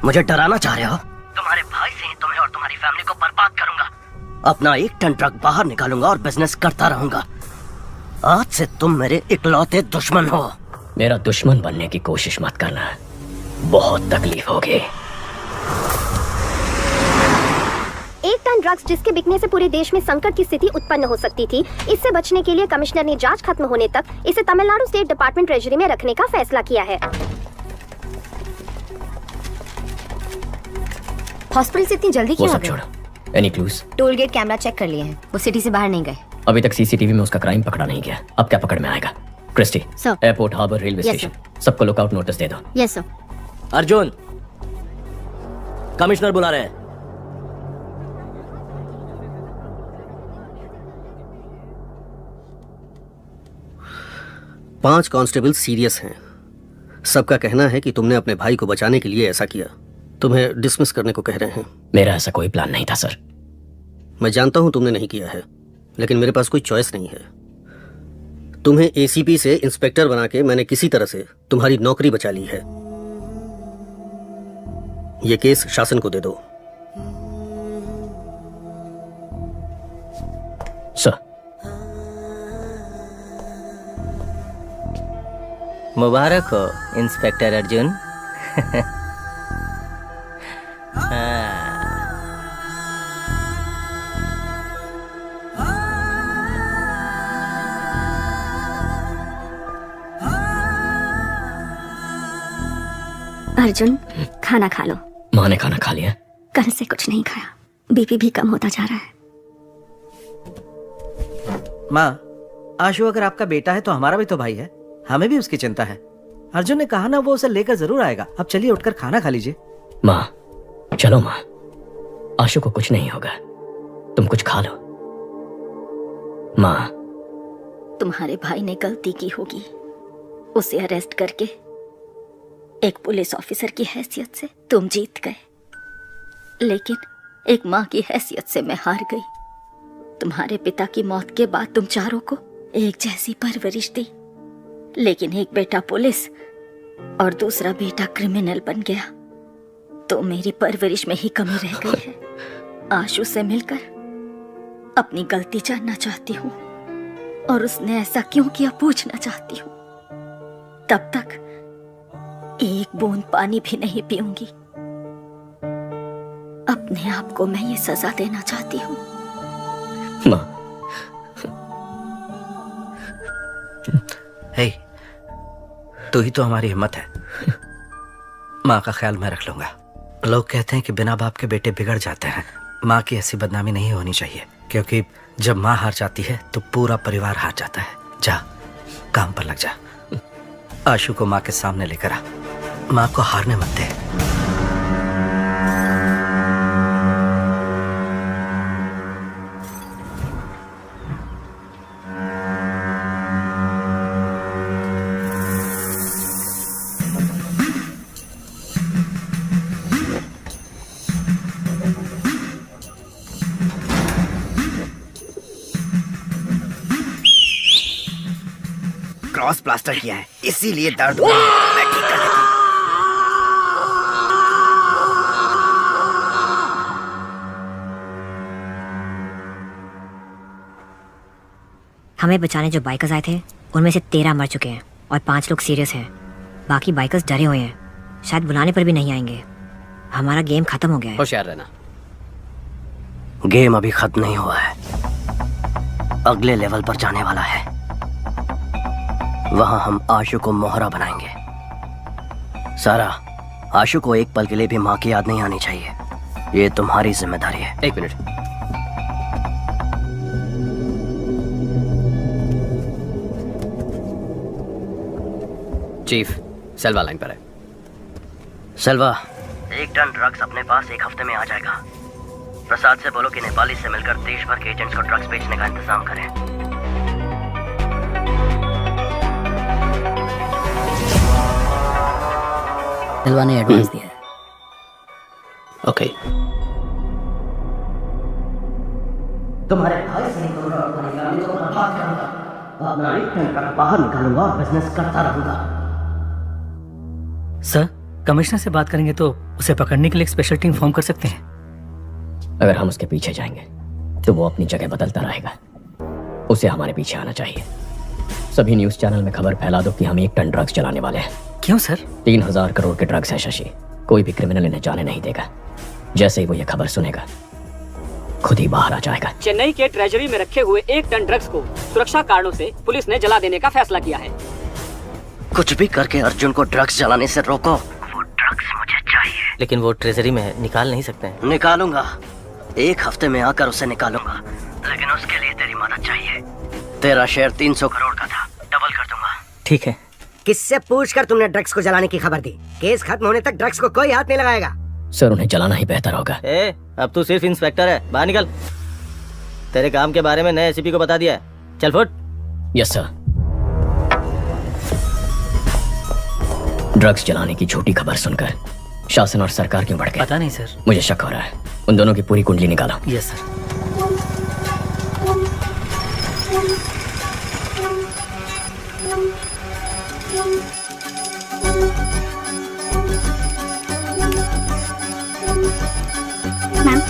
मुझे डराना चाह रहे हो? तुम्हारे भाई से तुम्हें और तुम्हारी फैमिली को बर्बाद करूंगा। अपना 1 टन ट्रक बाहर निकालूंगा और बिजनेस करता रहूंगा। आज से तुम मेरे इकलौते दुश्मन हो। मेरा दुश्मन बनने की कोशिश मत करना, बहुत तकलीफ होगी। 1 टन ड्रग्स जिसके बिकने से पूरे देश में संकट की स्थिति उत्पन्न हो सकती थी। इससे बचने के लिए कमिश्नर ने जांच खत्म होने तक इसे तमिलनाडु स्टेट डिपार्टमेंट ट्रेजरी में रखने का फैसला किया है। हॉस्पिटल से इतनी जल्दी क्यों आ गए? Any clues? Toll gate camera check कर लिए हैं, वो सिटी से बाहर नहीं गए। अभी तक सीसीटीवी में उसका क्राइम पकड़ा नहीं गया, अब क्या पकड़ में आएगा? Christy, airport, harbour, railway station, सबको लुकआउट नोटिस दे दो। Yes sir. अर्जुन, कमिश्नर बुला रहे हैं। पांच कांस्टेबल सीरियस हैं। सबका कहना है कि तुमने अपने भाई को बचाने के लिए ऐसा किया। तुम्हें डिसमिस करने को कह रहे हैं। मेरा ऐसा कोई प्लान नहीं था सर। मैं जानता हूं तुमने नहीं किया है, लेकिन मेरे पास कोई चॉइस नहीं है। तुम्हें एसीपी से इंस्पेक्टर बना के मैंने किसी तरह से तुम्हारी नौकरी बचा ली है। यह केस शासन को दे दो। सर। मुबारक हो इंस्पेक्टर अर्जुन। अर्जुन खाना खा लो। माँ ने खाना खा लिया? कल से कुछ नहीं खाया, बीपी भी कम होता जा रहा है। माँ, आशु अगर आपका बेटा है तो हमारा भी तो भाई है, हमें भी उसकी चिंता है। अर्जुन ने कहा ना वो उसे लेकर जरूर आएगा। अब चलिए उठकर खाना खा लीजिए। माँ चलो माँ, आशु को कुछ नहीं होगा, तुम कुछ खा लो। माँ तुम्हारे भाई ने गलती की होगी, उसे अरेस्ट करके एक पुलिस ऑफिसर की हैसियत से तुम जीत गए, लेकिन एक माँ की हैसियत से मैं हार गई। तुम्हारे पिता की मौत के बाद तुम चारों को एक जैसी परवरिश दी, लेकिन एक बेटा पुलिस और दूसरा बेटा क्रिमिनल बन गया, तो मेरी परवरिश में ही कमी रह गई है। आशु से मिलकर अपनी गलती जानना चाहती हूँ और उसने ऐसा क्यों किया पूछना चाहती हूँ। तब तक एक बूंद पानी भी नहीं पीऊंगी। अपने आप को मैं ये सजा देना चाहती हूँ। माँ हे, तू ही तो हमारी हिम्मत है। माँ का ख्याल मैं रख लूंगा। लोग कहते हैं कि बिना बाप के बेटे बिगड़ जाते हैं। माँ की ऐसी बदनामी नहीं होनी चाहिए, क्योंकि जब माँ हार जाती है तो पूरा परिवार हार जाता है। जा काम पर लग जा। आशु को माँ के सामने लेकर आ, माँ को हारने मत दे। क्रॉस प्लास्टर किया है, इसीलिए दर्द हुआ। मैं ठीक कर देती हूँ। हमें बचाने जो बाइकर्स आए थे उनमें से 13 मर चुके हैं और 5 लोग सीरियस हैं। बाकी बाइकर्स डरे हुए हैं, शायद बुलाने पर भी नहीं आएंगे। हमारा गेम खत्म हो गया है। होशियार रहना, गेम अभी खत्म नहीं हुआ है, अगले लेवल पर जाने वाला है। वहां हम आशु को मोहरा बनाएंगे। सारा, आशु को एक पल के लिए भी माँ की याद नहीं आनी चाहिए, ये तुम्हारी जिम्मेदारी है। 1 मिनट। चीफ, सेल्वा लाइन पर है। सेल्वा, 1 टन ड्रग्स अपने पास 1 हफ्ते में आ जाएगा। प्रसाद से बोलो कि नेपाली से मिलकर देश भर के एजेंट्स को ड्रग्स बेचने का इंतजाम करें। सेल्वा ने एडवांस दिया है। ओके। तुम्हारे भाई से निकलूंगा और निकालने को बर्बाद करूंगा। अपना एक टन का बाहर निकालूंगा और बिजनेस करता रहूंगा। सर, कमिश्नर से बात करेंगे तो उसे पकड़ने के लिए एक स्पेशल टीम फॉर्म कर सकते हैं। अगर हम उसके पीछे जाएंगे तो वो अपनी जगह बदलता रहेगा, उसे हमारे पीछे आना चाहिए। सभी न्यूज चैनल में खबर फैला दो कि हम 1 टन ड्रग्स चलाने वाले हैं। क्यों सर? 3000 करोड़ के ड्रग्स है शशि, कोई भी क्रिमिनल इन्हें जाने नहीं देगा। जैसे ही वो ये खबर सुनेगा खुद ही बाहर आ जाएगा। चेन्नई के ट्रेजरी में रखे हुए 1 टन ड्रग्स को सुरक्षा कारणों से पुलिस ने जला देने का फैसला किया है। कुछ भी करके अर्जुन को ड्रग्स जलाने से रोको। वो ड्रग्स मुझे चाहिए। लेकिन वो ट्रेजरी में है, निकाल नहीं सकते हैं। निकालूंगा, 1 हफ्ते में आकर उसे निकालूंगा, लेकिन उसके लिए तेरी मदद चाहिए। तेरा शेयर 300 करोड़ का था, डबल कर दूंगा। ठीक है। किससे पूछकर तुमने ड्रग्स को जलाने की खबर दी? केस खत्म होने तक ड्रग्स को कोई हाथ नहीं लगाएगा। सर, उन्हें जलाना ही बेहतर होगा। अब तू सिर्फ इंस्पेक्टर है, बाहर निकल। तेरे काम के बारे में नए एसीपी को बता दिया है, चल फुट। Yes sir. ड्रग्स जलाने की झूठी खबर सुनकर शासन और सरकार क्यों बढ़ गए? पता नहीं सर, मुझे शक हो रहा है। उन दोनों की पूरी कुंडली निकालो। Yes sir. मैम,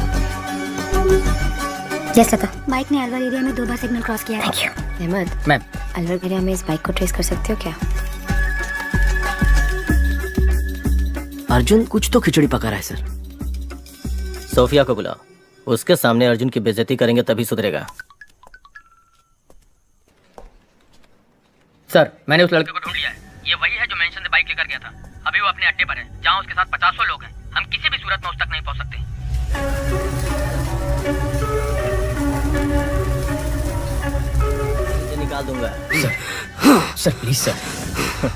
यस लता। बाइक ने अलवर एरिया में 2 बार सिग्नल क्रॉस किया है। Thank you. Ahmed, ma'am, Alwar area में इस बाइक को ट्रेस कर सकते हो क्या? अर्जुन कुछ तो खिचड़ी पका रहा है सर। सोफिया को बुलाओ, उसके सामने अर्जुन की बेइज्जती करेंगे तभी सुधरेगा। सर, मैंने उस लड़के को ढूंढ लिया है। ये वही है जो मेंशन से बाइक लेकर गया था। अभी वो अपने अड्डे पर है। जहाँ उसके साथ 50 लोग हैं। हम किसी भी सूरत में उस तक नहीं पहुँच सकते। निकाल दूंगा। सर प्लीज सर,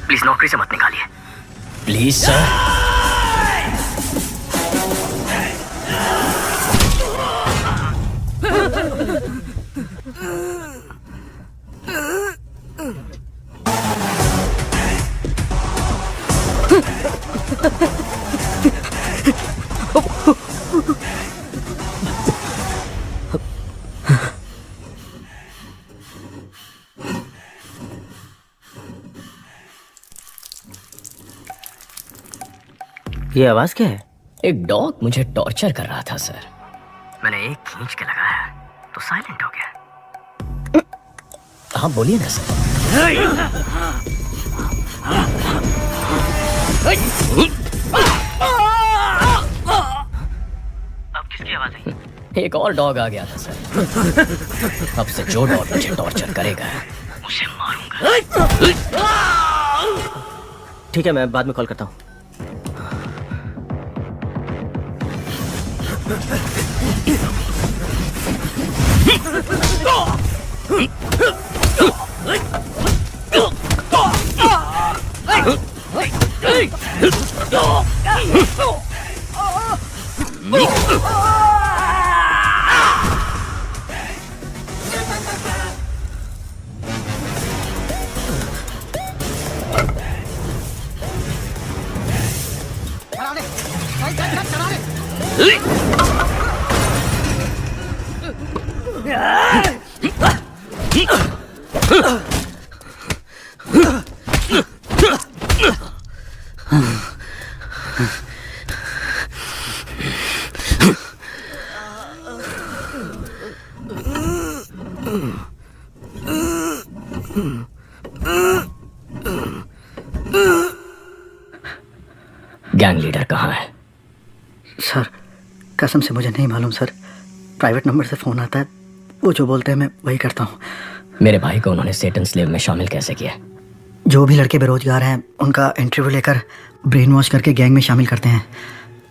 प्लीज नौकरी से मत निकालिए। Please sir. ये आवाज क्या है? एक डॉग मुझे टॉर्चर कर रहा था सर। मैंने एक खींच के लगाया तो साइलेंट हो गया। हाँ बोलिए ना सर। अब किसकी आवाज आई? एक और डॉग आ गया था सर। अब से जो डॉग मुझे टॉर्चर करेगा उसे मारूंगा। ठीक है, मैं बाद में कॉल करता हूँ। गैंग लीडर कहाँ है? सर कसम से मुझे नहीं मालूम सर। प्राइवेट नंबर से फोन आता है, वो जो बोलते हैं मैं वही करता हूँ। मेरे भाई को उन्होंने सेटन स्लेव में शामिल कैसे किया? जो भी लड़के बेरोजगार हैं उनका इंटरव्यू लेकर ब्रेन वॉश करके गैंग में शामिल करते हैं।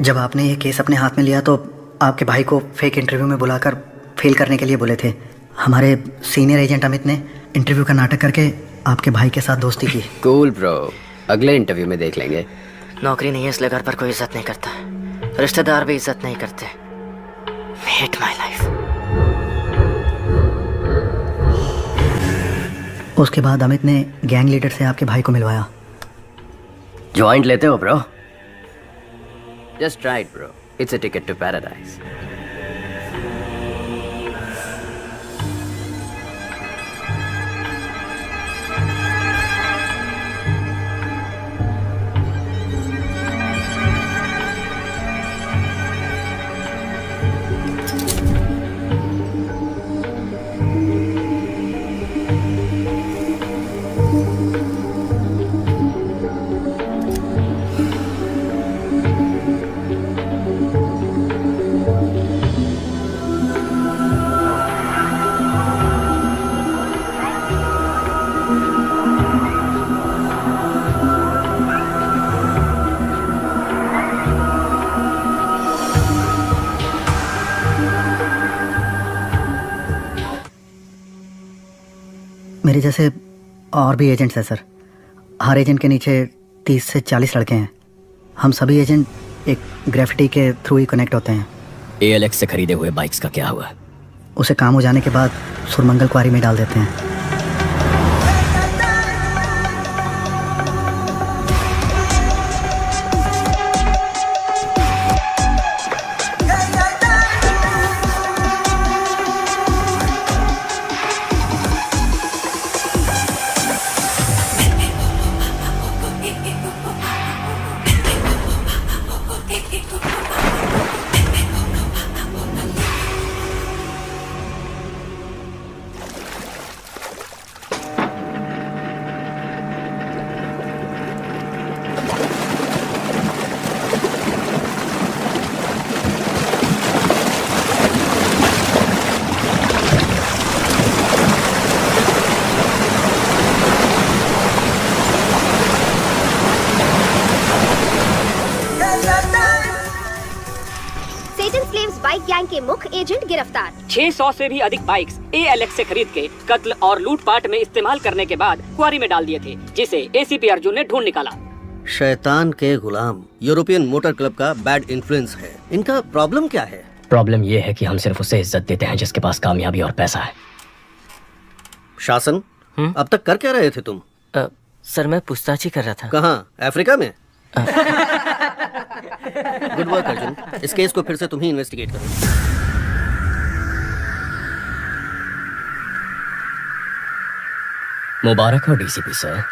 जब आपने ये केस अपने हाथ में लिया तो आपके भाई को फेक इंटरव्यू में बुलाकर फेल करने के लिए बोले थे। हमारे सीनियर एजेंट अमित ने इंटरव्यू का नाटक करके आपके भाई के साथ दोस्ती की। कूल ब्रो, अगले इंटरव्यू में देख लेंगे। नौकरी नहीं है इसलिए घर पर कोई इज्जत नहीं करता, रिश्तेदार भी इज्जत नहीं करते। Hate my life. उसके बाद अमित ने गैंग लीडर से आपके भाई को मिलवाया। ज्वाइंट लेते हो bro? Just try it bro, it's a ticket to paradise. मेरे जैसे और भी एजेंट्स हैं सर। हर एजेंट के नीचे 30 से 40 लड़के हैं। हम सभी एजेंट एक ग्रेफिटी के थ्रू ही कनेक्ट होते हैं। ALX से खरीदे हुए बाइक्स का क्या हुआ? उसे काम हो जाने के बाद सुरमंगल क्वारी में डाल देते हैं। स्लेव्स बाइक गैंग के मुख्य एजेंट गिरफ्तार। 600 से भी अधिक बाइक्स ALX से खरीद के कत्ल और लूटपाट में इस्तेमाल करने के बाद क्वारी में डाल दिए थे, जिसे ACP अर्जुन ने ढूंढ निकाला। शैतान के गुलाम यूरोपियन मोटर क्लब का बैड इन्फ्लुएंस है। इनका प्रॉब्लम क्या है? प्रॉब्लम ये है कि हम सिर्फ उसे इज्जत देते हैं जिसके पास कामयाबी और पैसा है। शासन, अब तक कर क्या रहे थे तुम? सर मैं पूछताछ ही कर रहा था। कहाँ? अफ्रीका में? गुड वर्क अर्जुन, इस केस को फिर से तुम ही इन्वेस्टिगेट करो। मुबारक हो DCP sir.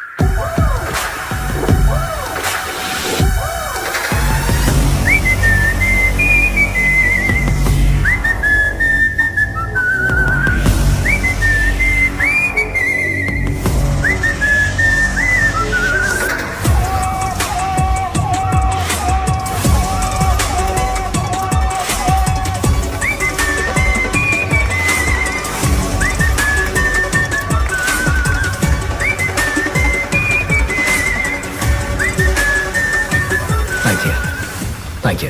Thank you.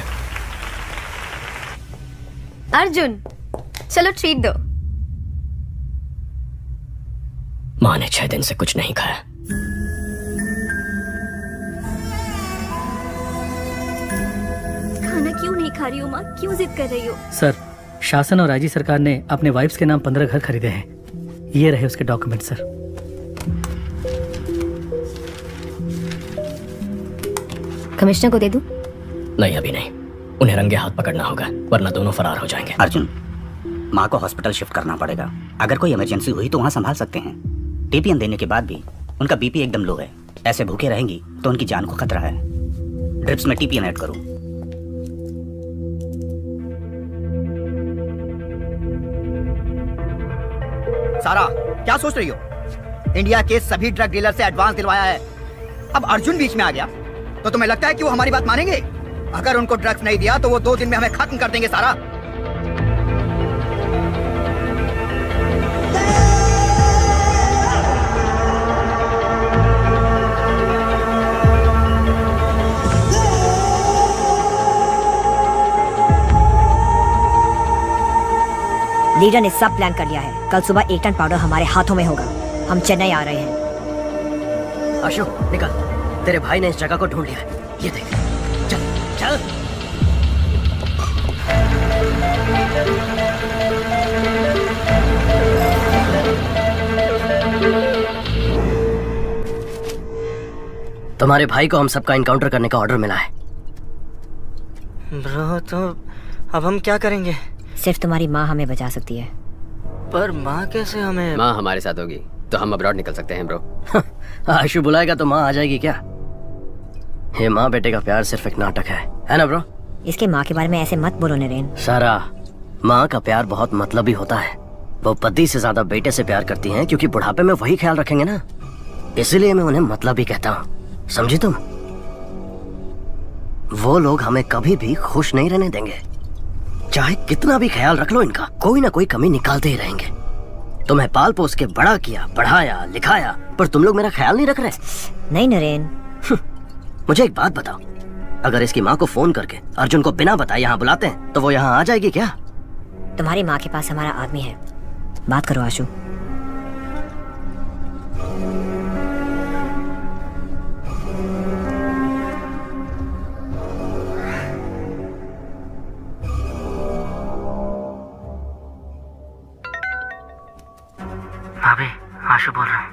Arjun, चलो ट्रीट दो। माँ ने 6 दिन से कुछ नहीं खाया। खाना क्यों नहीं खा रही हो माँ? क्यों जिद कर रही हो? सर, शासन और IG सरकार ने अपने वाइफ्स के नाम 15 घर खरीदे हैं। ये रहे उसके डॉक्यूमेंट सर। कमिश्नर को दे दूं? नहीं, अभी नहीं। उन्हें रंगे हाथ पकड़ना होगा, वरना दोनों फरार हो जाएंगे। अर्जुन, माँ को हॉस्पिटल शिफ्ट करना पड़ेगा। अगर कोई इमरजेंसी हुई तो वहाँ संभाल सकते हैं। TPN देने के बाद भी उनका BP एकदम लो है। ऐसे भूखे रहेंगी तो उनकी जान को खतरा है। ड्रिप्स में TPN ऐड करो। सारा, क्या सोच रही हो? इंडिया के सभी ड्रग डीलर से एडवांस दिलवाया है। अब अर्जुन बीच में आ गया तो तुम्हें लगता है कि वो हमारी बात मानेंगे? अगर उनको ड्रग्स नहीं दिया तो वो 2 दिन में हमें खत्म कर देंगे। सारा, लीडर ने सब प्लान कर लिया है। कल सुबह 1 टन पाउडर हमारे हाथों में होगा। हम चेन्नई आ रहे हैं। अशोक निकल, तेरे भाई ने इस जगह को ढूंढ लिया है। ये देख, चल चल। तुम्हारे भाई को हम सबका इनकाउंटर करने का ऑर्डर मिला है। ब्रो, तो अब हम क्या करेंगे? सिर्फ तुम्हारी माँ हमें बचा सकती है। पर माँ कैसे हमें? माँ हमारे साथ होगी तो हम अब्रॉड निकल सकते हैं ब्रो। आशु बुलाएगा तो माँ आ जाएगी क्या? ये माँ बेटे का प्यार सिर्फ एक नाटक है ना ब्रो? इसके माँ के बारे में ऐसे मत बोलो नरेन। सारा, माँ का प्यार बहुत मतलबी होता है। वो पति से ज्यादा बेटे से प्यार करती हैं क्योंकि बुढ़ापे में वही ख्याल रखेंगे ना। इसीलिए मैं उन्हें मतलबी कहता हूँ, समझी तुम? वो लोग हमें कभी भी खुश नहीं रहने देंगे। चाहे कितना भी ख्याल रख लो इनका, कोई ना कोई कमी निकालते ही रहेंगे। तुम्हें पाल पोस के बड़ा किया, पढ़ाया, लिखाया, पर तुम लोग मेरा ख्याल नहीं रख रहे। नहीं नरेन। मुझे एक बात बताओ, अगर इसकी माँ को फोन करके अर्जुन को बिना बताए यहाँ बुलाते हैं तो वो यहाँ आ जाएगी क्या? तुम्हारी माँ के पास हमारा आदमी है, बात करो आशु। भाभी, आशु बोल रहा हूँ।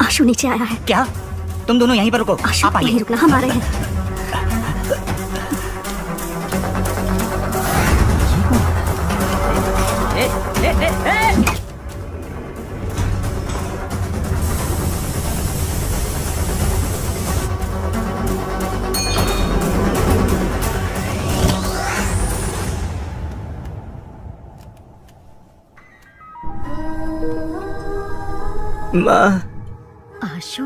आशु नीचे आया है। क्या? तुम दोनों यहीं पर रुको। आशु, आप आइए। यहीं रुकना, हम आ रहे हैं। माँ, आशु,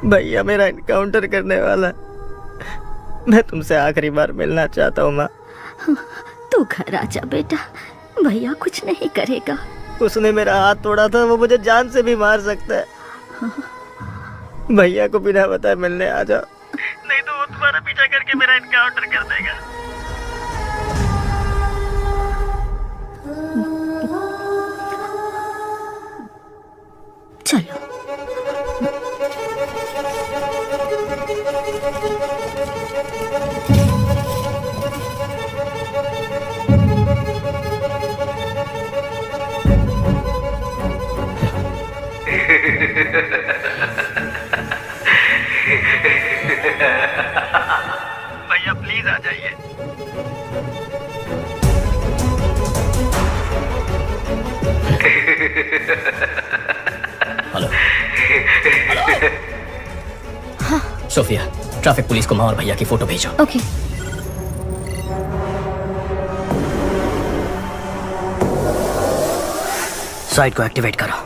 भैया मेरा इनकाउंटर करने वाला है। मैं तुमसे आखिरी बार मिलना चाहता हूँ माँ। तू घर आ जा बेटा, भैया कुछ नहीं करेगा। उसने मेरा हाथ तोड़ा था, वो मुझे जान से भी मार सकता है। भैया को बिना बताए मिलने आ जाओ, नहीं तो वो वो तुम्हारा पीछा करके मेरा एनकाउंटर कर देगा। चलो। भैया प्लीज आ जाइए। हेलो। सोफिया, ट्रैफिक पुलिस को माँ और भैया की फोटो भेजो। ओके। साइट को एक्टिवेट करो।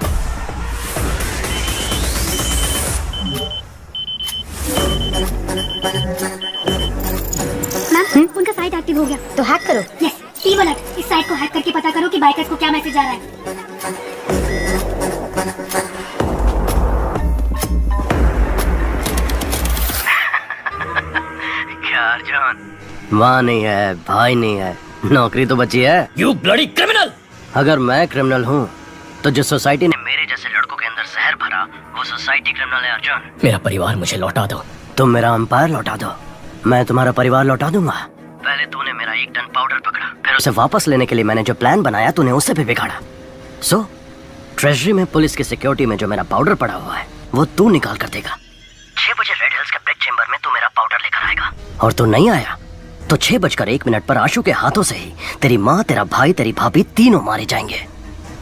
मैम, उनका साइट एक्टिव हो गया तो हैक करो। यस, टीम अलर्ट, इस साइट को हैक करके पता करो कि बाइकर्स को क्या मैसेज आ रहा है। क्या अर्जुन? माँ नहीं है, भाई नहीं है, नौकरी तो बची है। You bloody criminal! अगर मैं क्रिमिनल हूँ तो जिस सोसाइटी ने मेरे जैसे लड़कों के अंदर जहर भरा वो सोसाइटी क्रिमिनल है अर्जुन। मेरा परिवार मुझे लौटा दो। तुम मेरा अंपायर लौटा दो, मैं तुम्हारा परिवार लौटा दूंगा। पहले तूने मेरा 1 टन पाउडर पकड़ा, फिर उसे वापस लेने के लिए मैंने जो प्लान बनाया तूने उसे भी बिगाड़ा। सो ट्रेजरी में पुलिस की सिक्योरिटी में जो मेरा पाउडर पड़ा हुआ है वो तू निकाल कर देगा। 6 बजे रेड हिल्स के ब्लैक चेंबर में तू मेरा पाउडर लेकर आएगा, और तू नहीं आया तो 6:01 पर आशु के हाथों से ही तेरी माँ, तेरा भाई, तेरी भाभी तीनों मारे जाएंगे,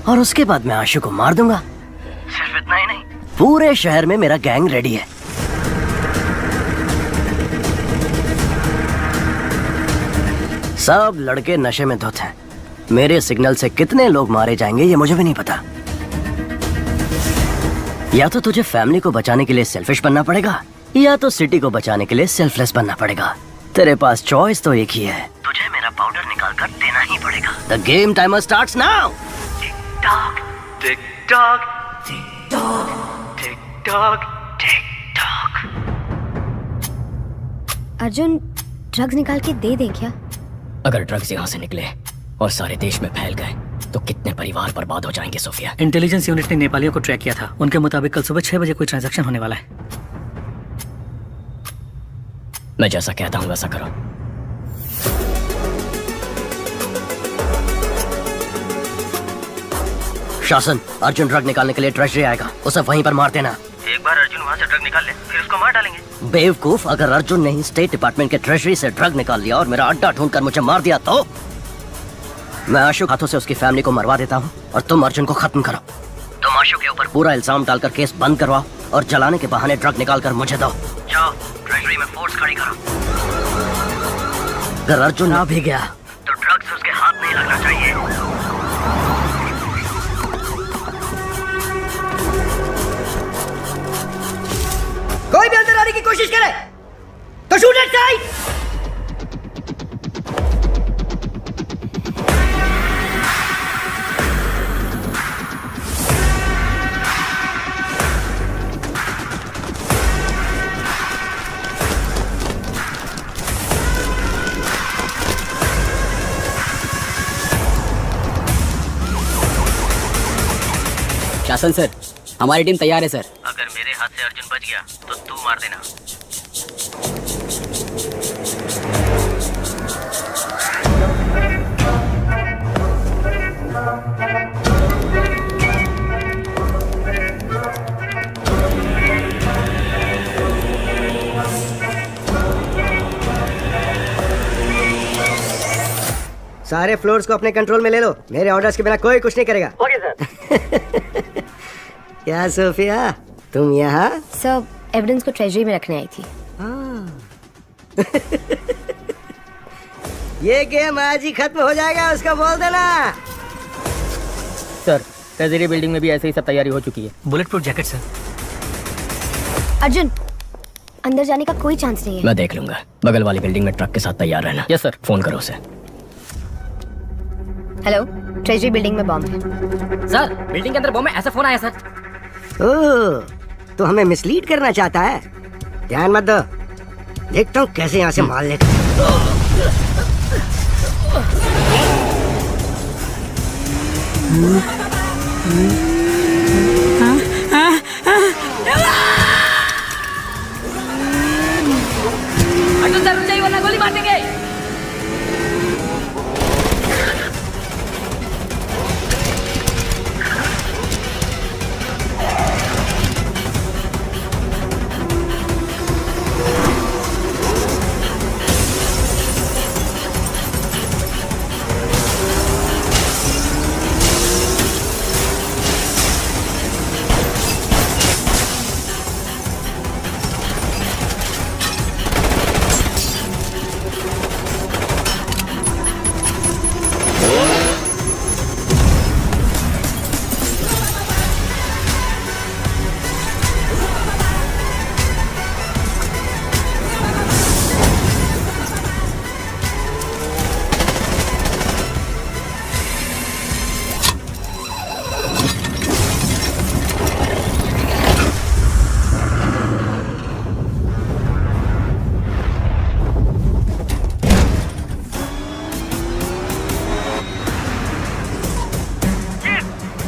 और उसके बाद मैं आशु को मार दूंगा। सिर्फ इतना ही नहीं, पूरे शहर में मेरा गैंग रेडी है। सब लड़के नशे में धुत हैं। मेरे सिग्नल से कितने लोग मारे जाएंगे ये मुझे भी नहीं पता। या तो तुझे फैमिली को बचाने के लिए सेल्फिश बनना पड़ेगा, या तो सिटी को बचाने के लिए सेल्फलेस बनना पड़ेगा। तेरे पास चॉइस तो एक ही है, तुझे मेरा पाउडर निकाल कर देना ही पड़ेगा। The game timer starts now. Tick tock tick tock tick tock tick tock tick tock. Arjun, drugs निकाल के दे दे क्या? अगर ड्रग्स यहाँ से निकले और सारे देश में फैल गए तो कितने परिवार बर्बाद हो जाएंगे सोफिया। इंटेलिजेंस यूनिट ने नेपालियों को ट्रैक किया था। उनके मुताबिक कल सुबह 6 बजे कोई ट्रांजैक्शन होने वाला है। मैं जैसा कहता हूँ वैसा करो। शासन, अर्जुन ड्रग निकालने के लिए ट्रेजरी आएगा, उसे वहीं पर मार देना। एक बार अर्जुन वहाँ से ड्रग निकाल ले फिर उसको मार डालेंगे। बेवकूफ, अगर अर्जुन ने ही स्टेट डिपार्टमेंट के ट्रेजरी से ड्रग निकाल लिया और मेरा अड्डा ढूंढकर मुझे मार दिया तो मैं आशु हाथों से उसकी फैमिली को मरवा देता हूँ और तुम अर्जुन को खत्म करो। तुम आशु के ऊपर पूरा इल्जाम डालकर केस बंद करवाओ और जलाने के बहाने ड्रग निकाल कर मुझे दो। जाओ ट्रेजरी में फोर्स खड़ी करो। अगर अर्जुन आ भी गया तो ड्रग्स उसके हाथ नहीं लगना चाहिए। कोई भी अंदर आने की कोशिश करे तो शूट एट साइड। शासन सर, हमारी टीम तैयार है सर। अगर मेरे हाथ से अर्जुन बच गया तो तू मार देना। सारे फ्लोर्स को अपने कंट्रोल में ले लो, मेरे ऑर्डर्स के बिना कोई कुछ नहीं करेगा। Okay sir. क्या सोफिया, तुम यहाँ? सब एविडेंस को ट्रेजरी में रखने आई थी। ये गेम आज ही खत्म हो जाएगा, उसका बोल देना। सर, ट्रेजरी बिल्डिंग में भी ऐसे ही सब तैयारी हो चुकी है। Bullet proof jacket sir. Arjun, अंदर जाने का कोई चांस नहीं है। मैं देख लूंगा। बगल वाली बिल्डिंग में ट्रक के साथ तैयार रहना। Yes sir. फोन करो उसे। हेलो, ट्रेजरी बिल्डिंग में बॉम्ब है। सर, बिल्डिंग के अंदर बॉम्ब है, ऐसा फोन आया सर। ओह, तो हमें मिसलीड करना चाहता है। ध्यान मत दो, देखता हूँ कैसे यहाँ से माल लेकर। अर्जुन सर रुक जाइए वरना गोली मार देंगे।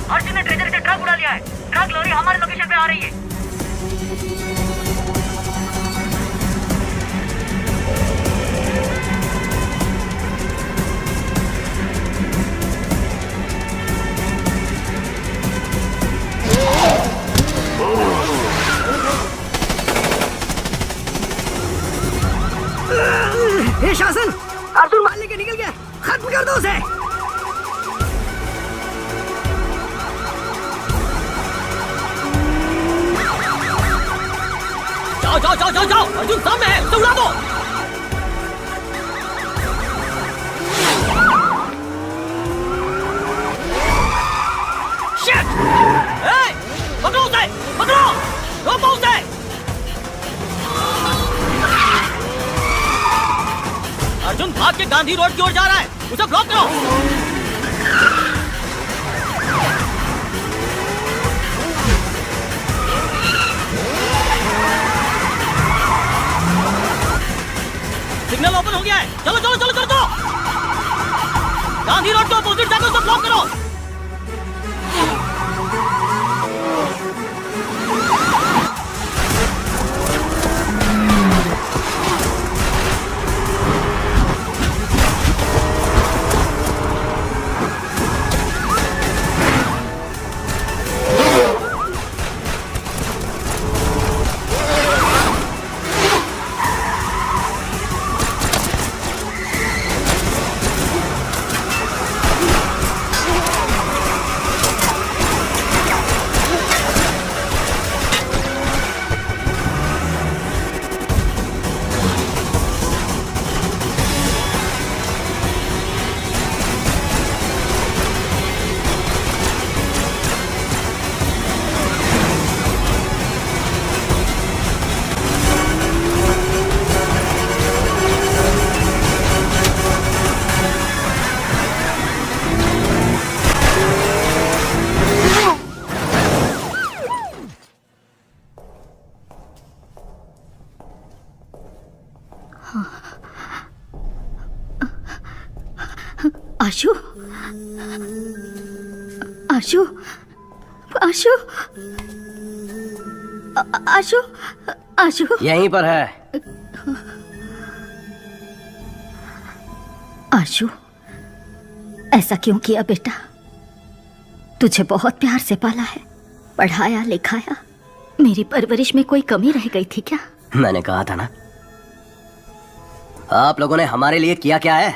अर्जुन ने ट्रेजर से ट्रक उड़ा लिया है। ट्रक लॉरी हमारे लोकेशन पे आ रही है। हे शासन, अर्जुन मार लेके निकल गया, खत्म कर दो उसे। जाओ जाओ जाओ जाओ जाओ, अर्जुन सामने है, उसे उड़ा दो। शिट! ए, पकड़ो उसे, पकड़ो, रोको उसे। अर्जुन भाग के गांधी रोड की ओर जा रहा है, उसे ब्लॉक करो। सिग्नल ओपन हो गया है, चलो चलो चलो चलो, गांधी रोड को अपोजिट जाकर उसे ब्लॉक करो। आशु, आशु, आशु, आशु, आशु यहीं पर है। आशु, ऐसा क्यों किया बेटा? तुझे बहुत प्यार से पाला है, पढ़ाया लिखाया। मेरी परवरिश में कोई कमी रह गई थी क्या? मैंने कहा था ना, आप लोगों ने हमारे लिए किया क्या है?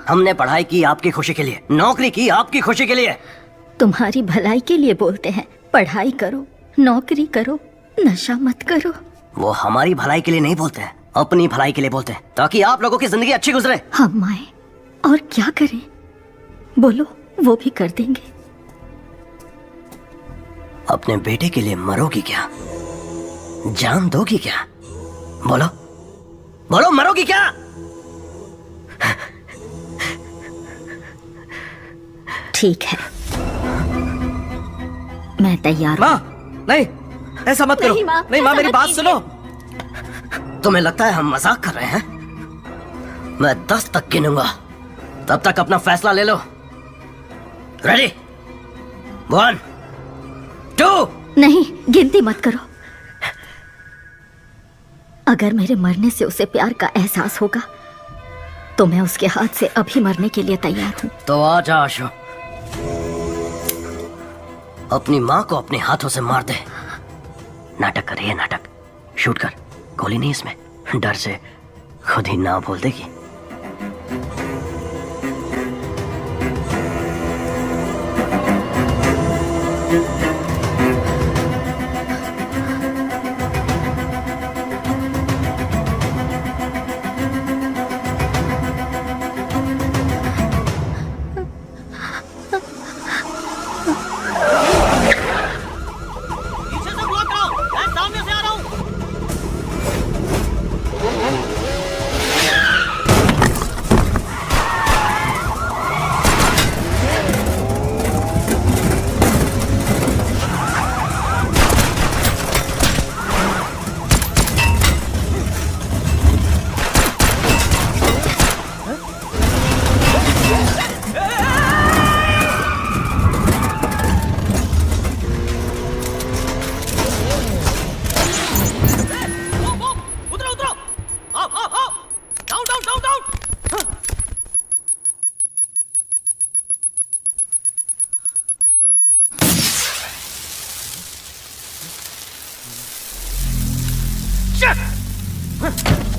हमने पढ़ाई की आपकी खुशी के लिए, नौकरी की आपकी खुशी के लिए। तुम्हारी भलाई के लिए बोलते हैं, पढ़ाई करो, नौकरी करो, नशा मत करो। वो हमारी भलाई के लिए नहीं बोलते हैं, अपनी भलाई के लिए बोलते हैं, ताकि आप लोगों की जिंदगी अच्छी गुजरे। हम आए और क्या करें? बोलो, वो भी कर देंगे। अपने बेटे के लिए मरोगी क्या? जान दोगी क्या? बोलो बोलो, मरोगी क्या? ठीक है, मैं तैयार हूं। माँ, नहीं, ऐसा मत करो। नहीं माँ, नहीं माँ, ऐसा मेरी मत बात कीजिए। सुनो। तुम्हें लगता है हम मजाक कर रहे हैं? मैं 10 तक गिनूंगा, तब तक अपना फैसला ले लो। रेडी? 1 2। नहीं, गिनती मत करो। अगर मेरे मरने से उसे प्यार का एहसास होगा तो मैं उसके हाथ से अभी मरने के लिए तैयार हूं। तो आ जा आशु, अपनी माँ को अपने हाथों से मार दे। नाटक कर रही है, नाटक। शूट कर, गोली नहीं इसमें, डर से खुद ही ना बोल देगी।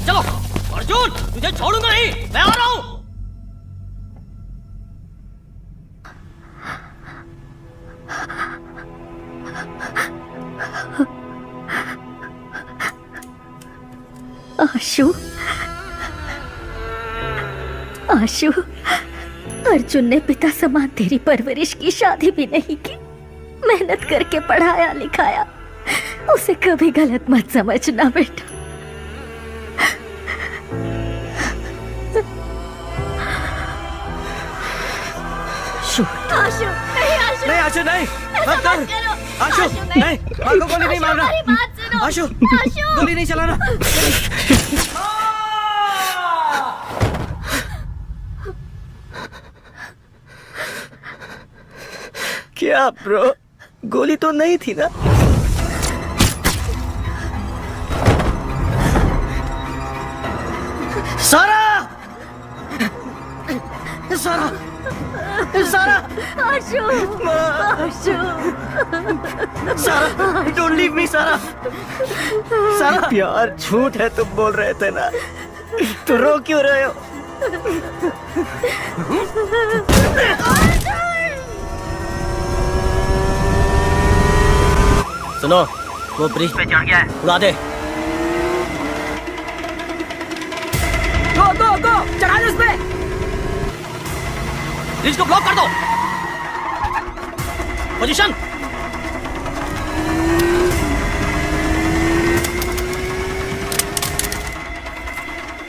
चलो अर्जुन, तुझे छोड़ूंगा नहीं, मैं आ रहा हूं। आशु, आशु, अर्जुन ने पिता समान तेरी परवरिश की, शादी भी नहीं की, मेहनत करके पढ़ाया लिखाया। उसे कभी गलत मत समझना बेटा। आशु नहीं, आशु नहीं, मत कर। आशु नहीं, माँ को गोली नहीं मारना। आशु गोली नहीं चलाना। क्या ब्रो, गोली तो नहीं थी ना? सारा, सारा, सारा, आशु, आशु, सारा, डोंट लीव मी सारा। सारा, प्यार झूठ है तुम बोल रहे थे ना, तो रो क्यों रहे हो? सुनो, वो ब्रिज पे चढ़ गया है, उड़ा दे। गो गो गो, चढ़ा दे उसपे। ब्रिज को ब्लॉक कर दो। पोजीशन।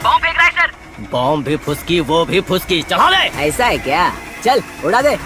बॉम्ब फेंक रहा है सर। बॉम्ब भी फुसकी, वो भी फुसकी, चढ़ा ले। ऐसा है क्या? चल उड़ा दे।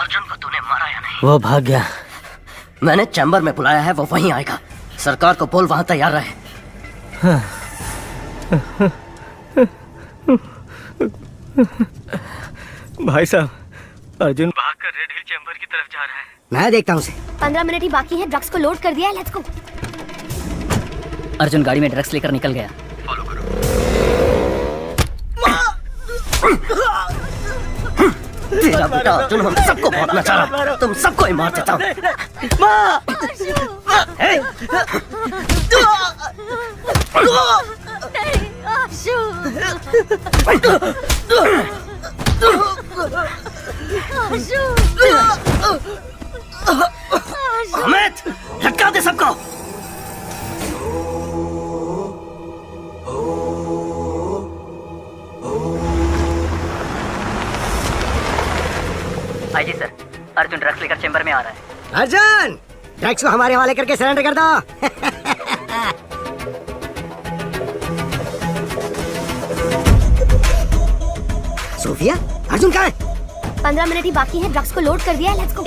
अर्जुन को तूने मारा या नहीं? वो भाग गया। मैंने चैम्बर में बुलाया है, वो वहीं आएगा। सरकार को बोल वहां तैयार रहे। भाई साहब, अर्जुन भागकर रेड हिल चैम्बर की तरफ जा रहा है। मैं देखता हूँ उसे। 15 मिनट ही बाकी है, ड्रग्स को लोड कर दिया है, लेट्स गो। अर्जुन गाड़ी में ड्रग्स लेकर निकल गया। तेरा बेटा अर्जुन हम सबको बहुत नचा रहा है, तुम सबको ही मार देता हूँ। आशु। अमित, लटका दे सबको। आईजी सर, अर्जुन ड्रग्स लेकर चेंबर में आ रहा है। अर्जुन, ड्रग्स को हमारे हवाले करके सरेंडर कर दो। सोफिया, अर्जुन कहाँ है? 15 मिनट ही बाकी है, ड्रग्स को लोड कर दिया है, लेट्स गो।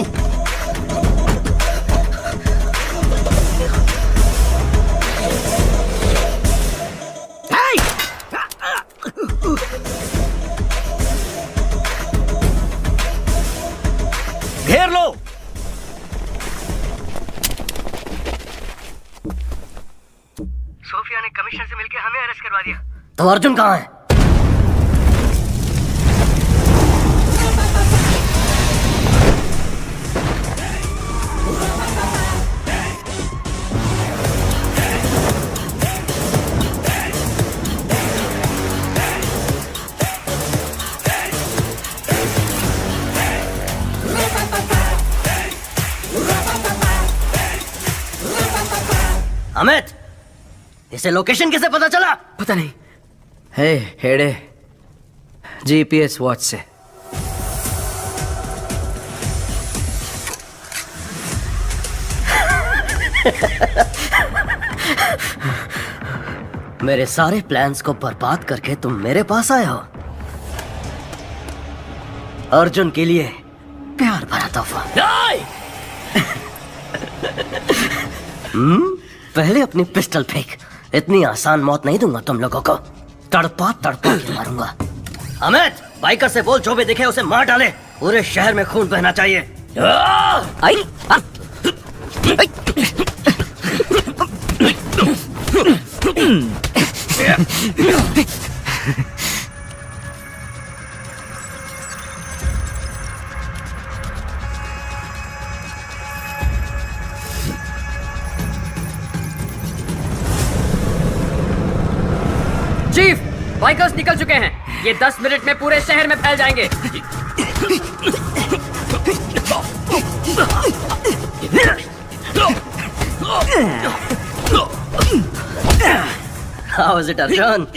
घेर लो। सोफिया ने कमिश्नर से मिलकर हमें अरेस्ट करवा दिया। तो अर्जुन कहाँ है? अमित, इसे लोकेशन कैसे पता चला? पता नहीं। हे हेड़े, जीपीएस वॉच से। मेरे सारे प्लान्स को बर्बाद करके तुम मेरे पास आए हो। अर्जुन के लिए प्यार भरा तोहफा। पहले अपनी पिस्टल फेंक। इतनी आसान मौत नहीं दूंगा तुम लोगों को, तड़पा तड़पा के मारूंगा। अमित, बाइकर से बोल जो भी दिखे उसे मार डाले। पूरे शहर में खून बहना चाहिए। आई, चीफ, बाइकर्स निकल चुके हैं। ये 10 मिनट में पूरे शहर में फैल जाएंगे। How is it, Arjun?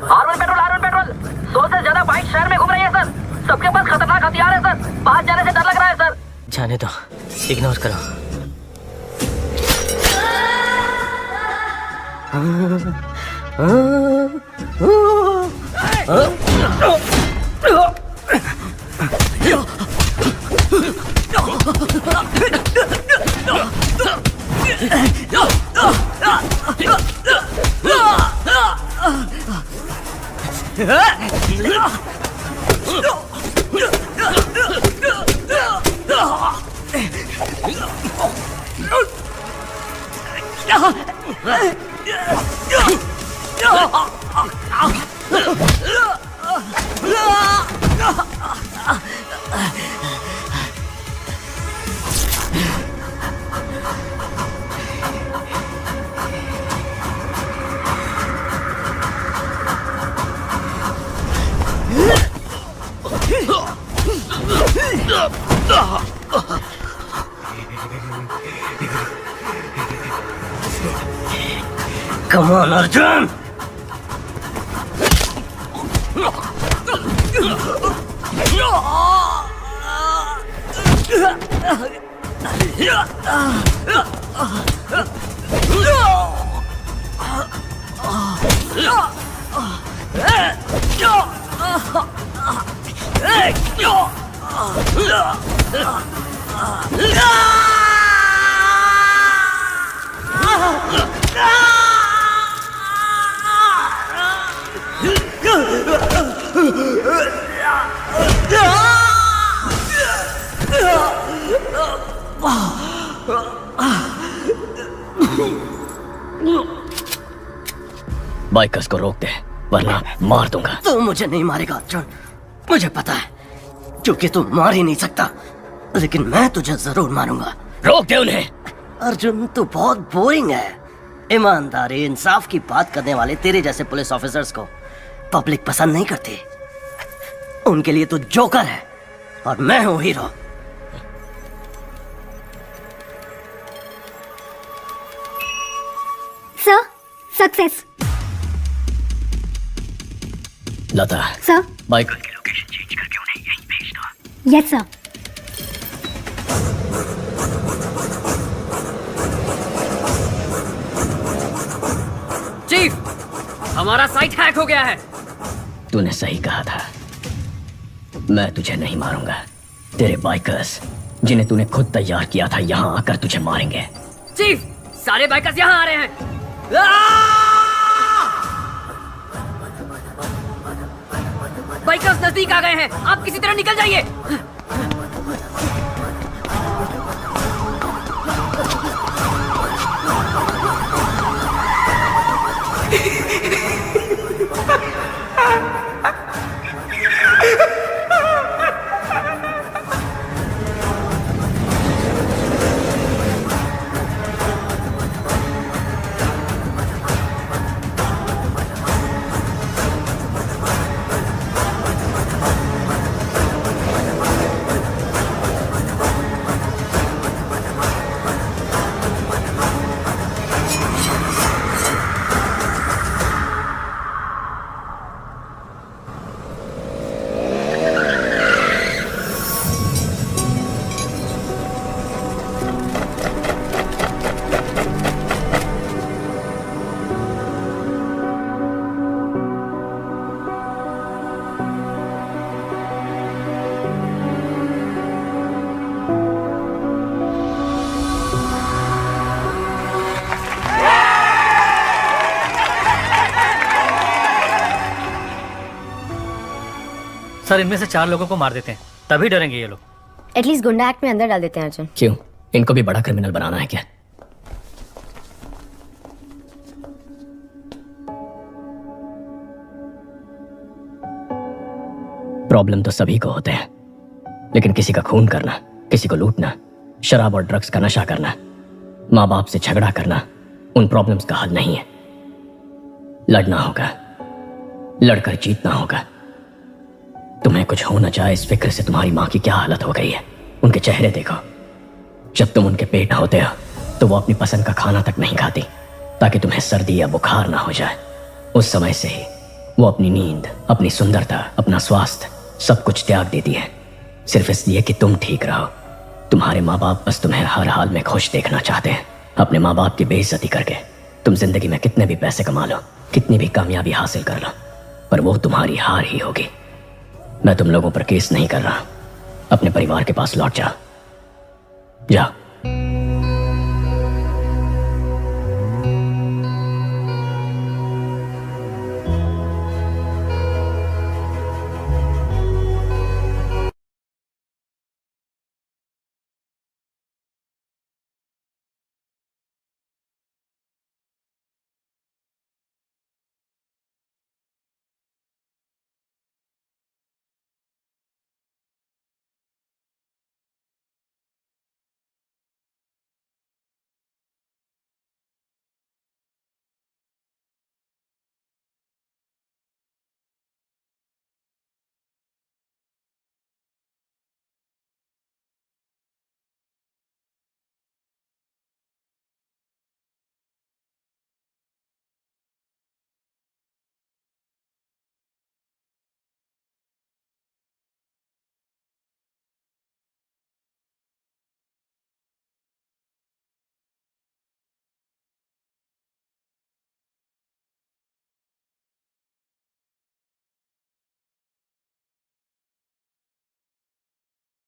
R1 petrol 2 से ज्यादा बाइक शहर में घूम रही है सर। सबके पास खतरनाक हथियार है सर। बाहर जाने से डर लग रहा है सर। जाने दो, इग्नोर करो। Come on, Arjun! बाइकर्स को रोक दे वरना मार दूंगा। तू मुझे नहीं मारेगा अर्जुन, मुझे पता है, क्योंकि तू मार ही नहीं सकता, लेकिन मैं तुझे जरूर मारूंगा। रोक दे उन्हें। अर्जुन तू बहुत बोरिंग है। ईमानदारी इंसाफ की बात करने वाले तेरे जैसे पुलिस ऑफिसर्स को पब्लिक पसंद नहीं करती। उनके लिए तू जोकर है और मैं हूं hero. Sir, success. Lata sir, bike yes sir. Chief, हमारा साइट हैक हो गया है। तूने सही कहा था, मैं तुझे नहीं मारूंगा। तेरे बाइकर्स जिन्हें तूने खुद तैयार किया था यहाँ आकर तुझे मारेंगे। चीफ, सारे बाइकर्स यहाँ आ रहे हैं। बाइकर्स नजदीक आ गए हैं, आप किसी तरह निकल जाइए। सर इनमें से 4 लोगों को मार देते हैं, तभी डरेंगे ये लोग। एटलीस्ट गुंडा एक्ट में अंदर डाल देते हैं अर्जुन। क्यों, इनको भी बड़ा क्रिमिनल बनाना है क्या? प्रॉब्लम तो सभी को होते हैं, लेकिन किसी का खून करना, किसी को लूटना, शराब और ड्रग्स का नशा करना, माँ बाप से झगड़ा करना उन प्रॉब्लम्स का हल नहीं है। लड़ना होगा, लड़कर जीतना होगा। तुम्हें कुछ हो न जाए इस फिक्र से तुम्हारी माँ की क्या हालत हो गई है। उनके चेहरे देखो, जब तुम उनके पेट होते हो तो वो अपनी पसंद का खाना तक नहीं खाती ताकि तुम्हें सर्दी या बुखार ना हो जाए। उस समय से ही वो अपनी नींद, अपनी सुंदरता, अपना स्वास्थ्य सब कुछ त्याग देती है, सिर्फ इसलिए कि तुम ठीक रहो। तुम्हारे माँ बाप बस तुम्हें हर हाल में खुश देखना चाहते हैं। अपने माँ बाप की बेइज्जती करके तुम जिंदगी में कितने भी पैसे कमा लो, कितनी भी कामयाबी हासिल कर लो, पर वो तुम्हारी हार ही होगी। मैं तुम लोगों पर केस नहीं कर रहा, अपने परिवार के पास लौट जाओ।